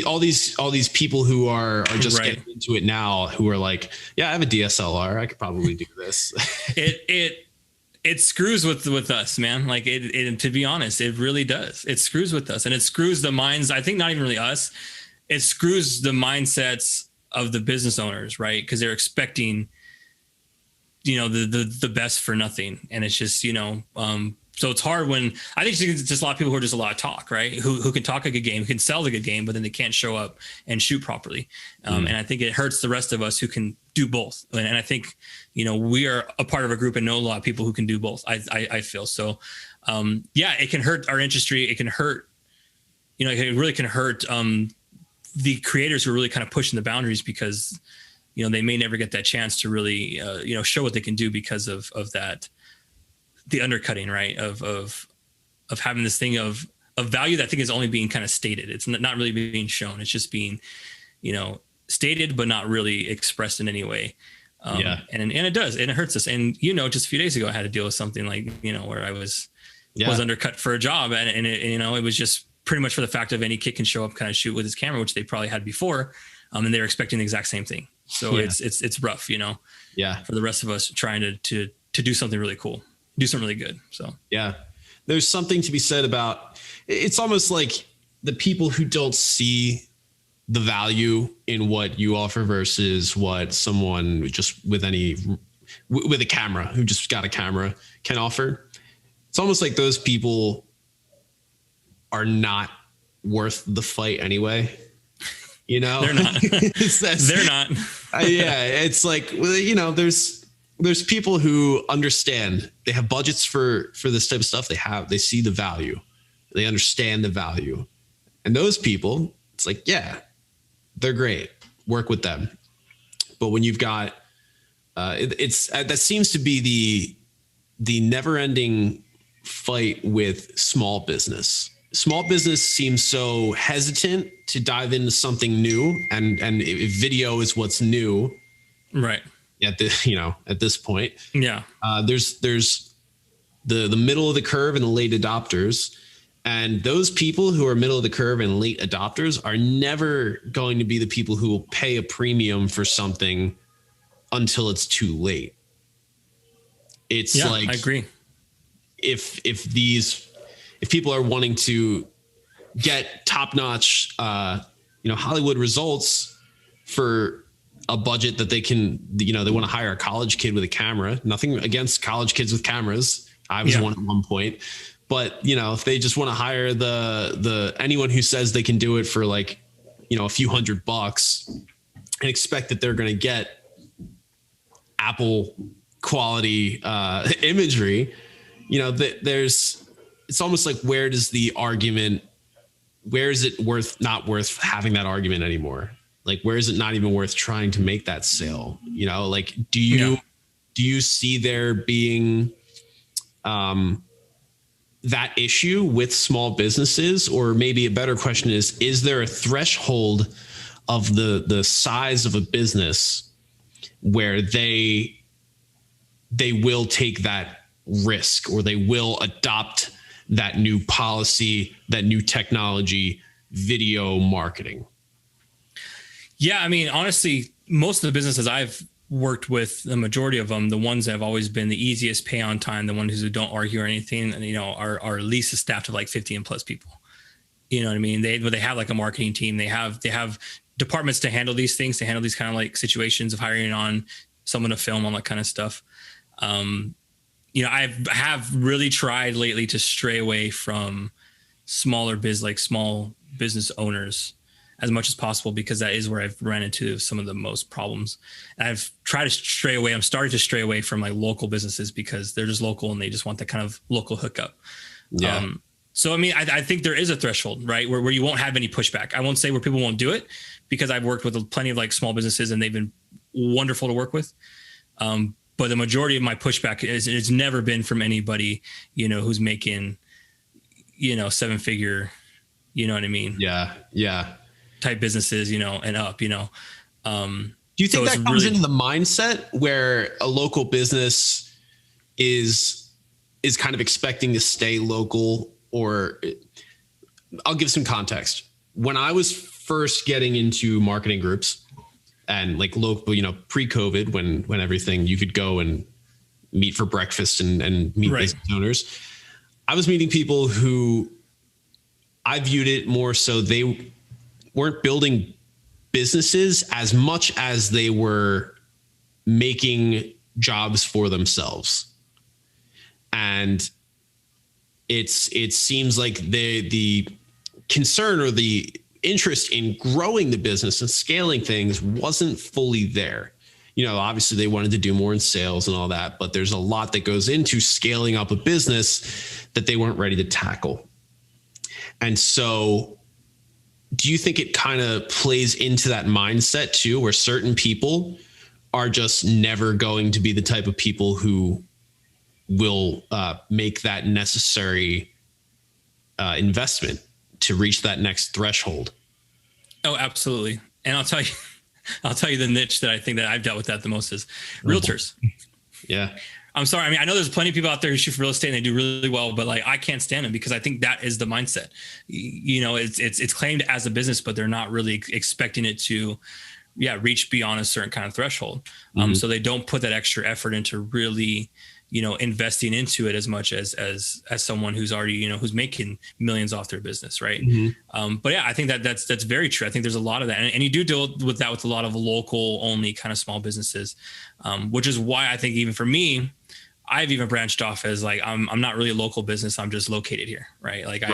All these people who are just getting into it now, who are like, yeah, I have a DSLR, I could probably do this. It screws with us, man. Like it, to be honest, it really does. It screws with us and it screws the minds. I think not even really us. It screws the mindsets of the business owners, right? Because they're expecting, you know, the best for nothing. And it's just, you know, so it's hard when I think it's just a lot of people who are just a lot of talk, right? Who can talk a good game, who can sell a good game, but then they can't show up and shoot properly. And I think it hurts the rest of us who can do both. And I think, you know, we are a part of a group and know a lot of people who can do both. I feel so. Yeah, it can hurt our industry. It can hurt, you know, it really can hurt the creators who are really kind of pushing the boundaries because, you know, they may never get that chance to really, you know, show what they can do because of that. The undercutting, right, of having this thing of value that I think is only being kind of stated. It's not really being shown. It's just being, you know, stated, but not really expressed in any way. And it does, and it hurts us. And, you know, just a few days ago, I had to deal with something like, you know, where I was undercut for a job. And it, you know, it was just pretty much for the fact of any kid can show up, kind of shoot with his camera, which they probably had before. And they're expecting the exact same thing. So it's rough, you know, for the rest of us trying to do something really cool. Do something really good. So, yeah, there's something to be said about, it's almost like the people who don't see the value in what you offer versus what someone just with a camera who just got a camera can offer. It's almost like those people are not worth the fight anyway. You know, they're not, they're not. Yeah. It's like, you know, there's people who understand, they have budgets for this type of stuff. They see the value, they understand the value. And those people, it's like, yeah, they're great. Work with them. But when you've got, that seems to be the never ending fight with small business, small business seems so hesitant to dive into something new, and if video is what's new, right? At this point, Yeah. There's the middle of the curve and the late adopters. And those people who are middle of the curve and late adopters are never going to be the people who will pay a premium for something until it's too late. It's like, I agree. If people are wanting to get top-notch, Hollywood results for a budget that they can, they want to hire a college kid with a camera. Nothing against college kids with cameras. I was one at one point. But, if they just want to hire the anyone who says they can do it for like, a few $100 and expect that they're going to get Apple quality imagery, it's almost like, where is it not worth having that argument anymore? Like, where is it not even worth trying to make that sale? Like, do you see there being that issue with small businesses? Or maybe a better question is there a threshold of the size of a business where they will take that risk, or they will adopt that new policy, that new technology, video marketing? Yeah. I mean, honestly, most of the businesses I've worked with, the majority of them, the ones that have always been the easiest pay on time, the ones who don't argue or anything, and, are at least staffed of like 50 and plus people. You know what I mean? They have like a marketing team. They have departments to handle these things, to handle these kind of like situations of hiring on someone to film, all that kind of stuff. I have really tried lately to stray away from small business owners as much as possible, because that is where I've run into some of the most problems. And I've tried to stray away. I'm starting to stray away from like local businesses, because they're just local and they just want that kind of local hookup. Yeah. So, I mean, I think there is a threshold, right? Where you won't have any pushback. I won't say where people won't do it, because I've worked with plenty of like small businesses and they've been wonderful to work with. But the majority of my pushback it's never been from anybody, who's making, 7-figure, you know what I mean? Yeah. Yeah. Type businesses, and up, Do you think that comes into the mindset where a local business is kind of expecting to stay local? Or I'll give some context. When I was first getting into marketing groups and like local, pre-COVID, when everything, you could go and meet for breakfast and meet business owners, I was meeting people who I viewed it more so they weren't building businesses as much as they were making jobs for themselves. And it seems like the concern or the interest in growing the business and scaling things wasn't fully there. Obviously they wanted to do more in sales and all that, but there's a lot that goes into scaling up a business that they weren't ready to tackle. And so do you think it kind of plays into that mindset too, where certain people are just never going to be the type of people who will make that necessary investment to reach that next threshold? Oh, absolutely. And I'll tell you the niche that I think that I've dealt with that the most is realtors. Yeah. I'm sorry. I mean, I know there's plenty of people out there who shoot for real estate and they do really well, but like, I can't stand them, because I think that is the mindset. It's claimed as a business, but they're not really expecting it to, reach beyond a certain kind of threshold. So they don't put that extra effort into really, investing into it as much as someone who's already, who's making millions off their business. Right. But yeah, I think that's very true. I think there's a lot of that. And you do deal with that with a lot of local only kind of small businesses, which is why I think even for me, I've even branched off as like, I'm not really a local business. I'm just located here. Right. Like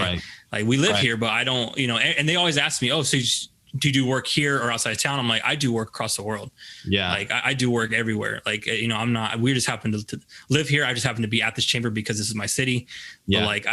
we live here, but I don't, and they always ask me, oh, so do you do work here or outside of town? I'm like, I do work across the world. Yeah. Like I do work everywhere. Like, we just happen to live here. I just happen to be at this chamber because this is my city. Yeah. But like,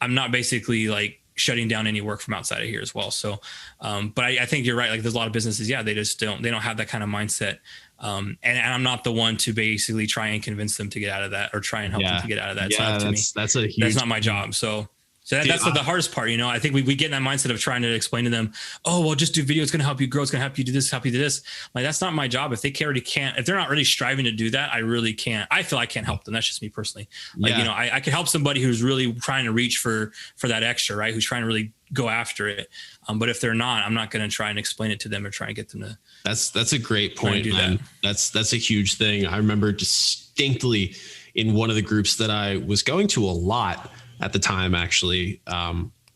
I'm not basically like shutting down any work from outside of here as well. So, but I think you're right. Like there's a lot of businesses. Yeah. They don't have that kind of mindset. And I'm not the one to basically try and convince them to get out of that or try and help them to get out of that. It's not up to me. That's not my job. So that's the hardest part. I think we get in that mindset of trying to explain to them, oh, well, just do video. It's going to help you grow. It's going to help you do this, help you do this. Like, that's not my job. If they're not really striving to do that, I really can't. I feel I can't help them. That's just me personally. Like, I can help somebody who's really trying to reach for that extra, right? Who's trying to really go after it. But if they're not, I'm not going to try and explain it to them or try and get them to. That's a great point, man. That's a huge thing. I remember distinctly in one of the groups that I was going to a lot at the time, actually,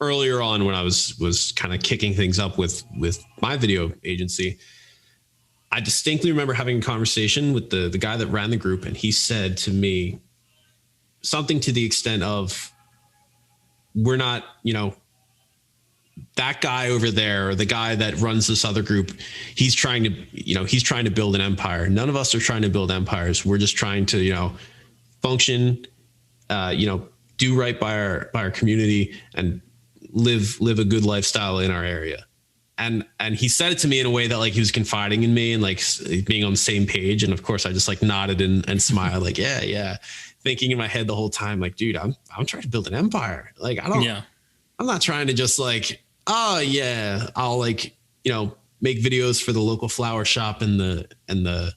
earlier on when I was kind of kicking things up with my video agency, I distinctly remember having a conversation with the guy that ran the group, and he said to me something to the extent of, we're not, that guy over there, or the guy that runs this other group, he's trying to build an empire. None of us are trying to build empires. We're just trying to, function, do right by our community and live a good lifestyle in our area. And he said it to me in a way that, like, he was confiding in me and, like, being on the same page. And of course I just, like, nodded and smiled, like, yeah. Thinking in my head the whole time, like, dude, I'm trying to build an empire. Like, I'm not trying to just, like, oh yeah, I'll, like, make videos for the local flower shop and the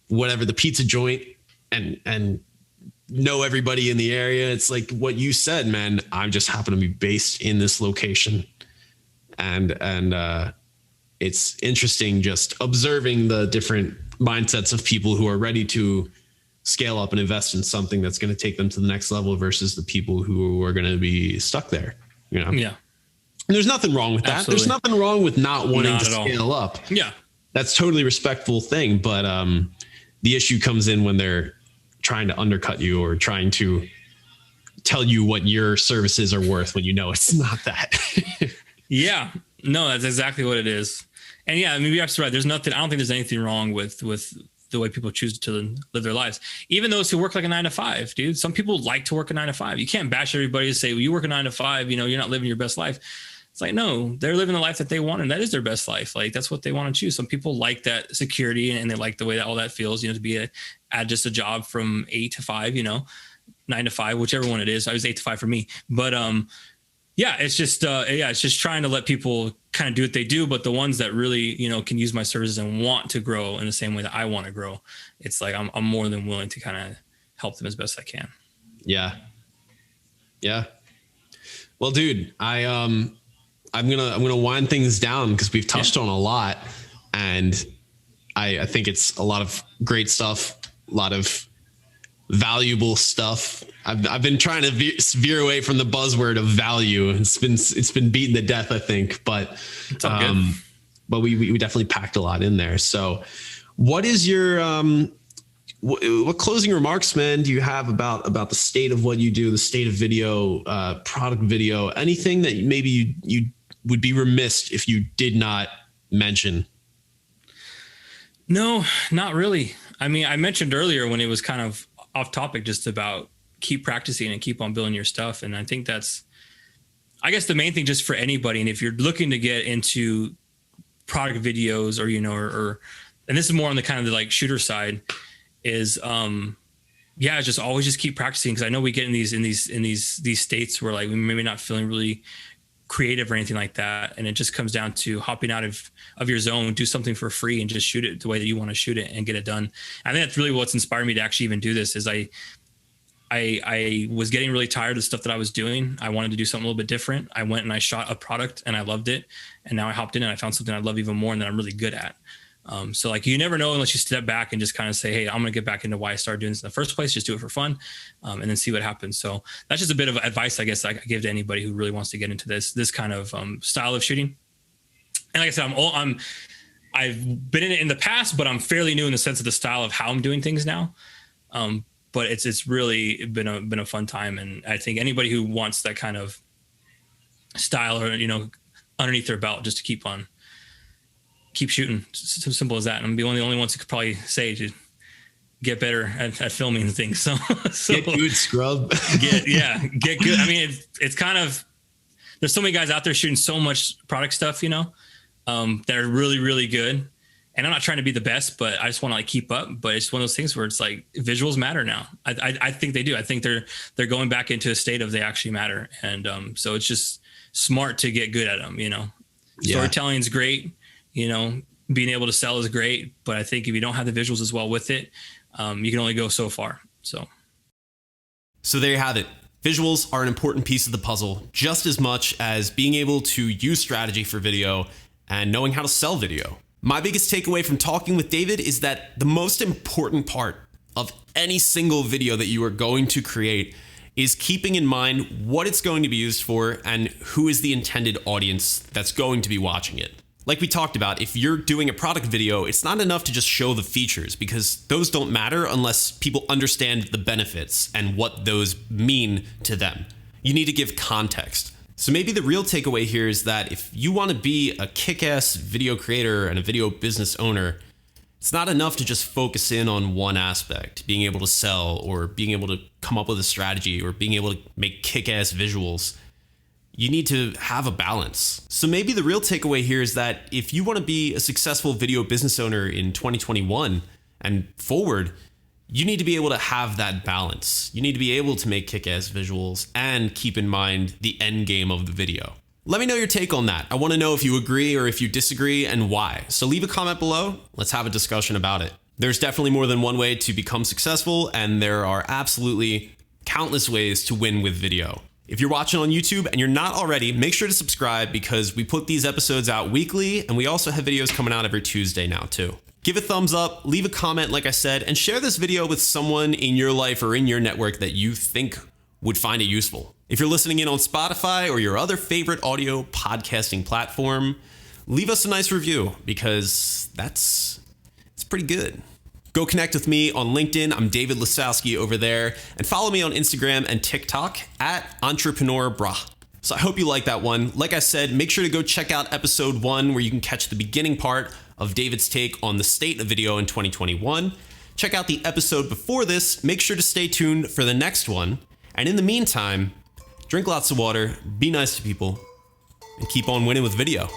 whatever, the pizza joint and know everybody in the area. It's like what you said, man. I just happen to be based in this location, and it's interesting just observing the different mindsets of people who are ready to scale up and invest in something that's going to take them to the next level versus the people who are going to be stuck there. Yeah. And there's nothing wrong with that. Absolutely. There's nothing wrong with not wanting to scale up. Yeah. That's totally respectful thing. But the issue comes in when they're trying to undercut you or trying to tell you what your services are worth when it's not that. Yeah, no, that's exactly what it is. And yeah, I mean, you're absolutely right. I don't think there's anything wrong with the way people choose to live their lives. Even those who work like a 9 to 5, dude. Some people like to work a 9 to 5. You can't bash everybody and say, well, you work a 9 to 5, you're not living your best life. It's like, no, they're living the life that they want, and that is their best life. Like, that's what they want to choose. Some people like that security, and they like the way that all that feels, to be at just a job from 8 to 5, 9 to 5, whichever one it is. I was 8 to 5 for me. But it's just trying to let people kind of do what they do. But the ones that really, can use my services and want to grow in the same way that I want to grow, it's like, I'm more than willing to kind of help them as best I can. Yeah. Yeah. Well, dude, I'm gonna wind things down because we've touched on a lot, and I think it's a lot of great stuff, a lot of valuable stuff. I've been trying to veer away from the buzzword of value. It's been beaten to death, I think, but it's all good. But we definitely packed a lot in there. So, what is your what closing remarks, man, do you have about the state of what you do, the state of video, product video, anything that maybe you would be remiss if you did not mention? No, not really. I mean, I mentioned earlier when it was kind of off topic, just about keep practicing and keep on building your stuff. And I think that's, I guess, the main thing just for anybody. And if you're looking to get into product videos or and this is more on the kind of the like shooter side, is just always just keep practicing. Cause I know we get in these states where, like, we maybe not feeling really creative or anything like that. And it just comes down to hopping out of your zone, do something for free and just shoot it the way that you want to shoot it and get it done. I think that's really what's inspired me to actually even do this. Is I was getting really tired of the stuff that I was doing. I wanted to do something a little bit different. I went and I shot a product and I loved it. And now I hopped in and I found something I love even more and that I'm really good at. So, like, you never know unless you step back and just kind of say, hey, I'm going to get back into why I started doing this in the first place. Just do it for fun, and then see what happens. So that's just a bit of advice, I guess, I give to anybody who really wants to get into this kind of style of shooting. And like I said, I've been in it in the past, but I'm fairly new in the sense of the style of how I'm doing things now. But it's really been a fun time. And I think anybody who wants that kind of style or, underneath their belt, just to keep shooting. It's so simple as that. And I'm the only ones who could probably say to get better at filming things. So get good, scrub. get good. I mean, it's kind of, there's so many guys out there shooting so much product stuff, that are really, really good. And I'm not trying to be the best, but I just want to like keep up. But it's one of those things where it's like visuals matter now. I think they do. I think they're going back into a state of they actually matter. And so it's just smart to get good at them, you know. Storytelling is great, you know, being able to sell is great. But I think if you don't have the visuals as well with it, you can only go so far. So there you have it. Visuals are an important piece of the puzzle, just as much as being able to use strategy for video and knowing how to sell video. My biggest takeaway from talking with David is that the most important part of any single video that you are going to create is keeping in mind what it's going to be used for and who is the intended audience that's going to be watching it. Like we talked about, if you're doing a product video, it's not enough to just show the features because those don't matter unless people understand the benefits and what those mean to them. You need to give context. So maybe the real takeaway here is that if you want to be a kick-ass video creator and a video business owner, it's not enough to just focus in on one aspect, being able to sell or being able to come up with a strategy or being able to make kick-ass visuals. You need to have a balance. So maybe the real takeaway here is that if you want to be a successful video business owner in 2021 and forward, you need to be able to have that balance. You need to be able to make kick-ass visuals and keep in mind the end game of the video. Let me know your take on that. I want to know if you agree or if you disagree and why. So leave a comment below. Let's have a discussion about it. There's definitely more than one way to become successful, and there are absolutely countless ways to win with video. If you're watching on YouTube and you're not already, make sure to subscribe because we put these episodes out weekly, and we also have videos coming out every Tuesday now too. Give a thumbs up, leave a comment like I said, and share this video with someone in your life or in your network that you think would find it useful. If you're listening in on Spotify or your other favorite audio podcasting platform, leave us a nice review because it's pretty good. Go connect with me on LinkedIn. I'm David Lisowski over there, and follow me on Instagram and TikTok at EntrepreneurBrah. So I hope you like that one. Like I said, make sure to go check out episode 1 where you can catch the beginning part of David's take on the state of video in 2021. Check out the episode before this. Make sure to stay tuned for the next one. And in the meantime, drink lots of water, be nice to people, and keep on winning with video.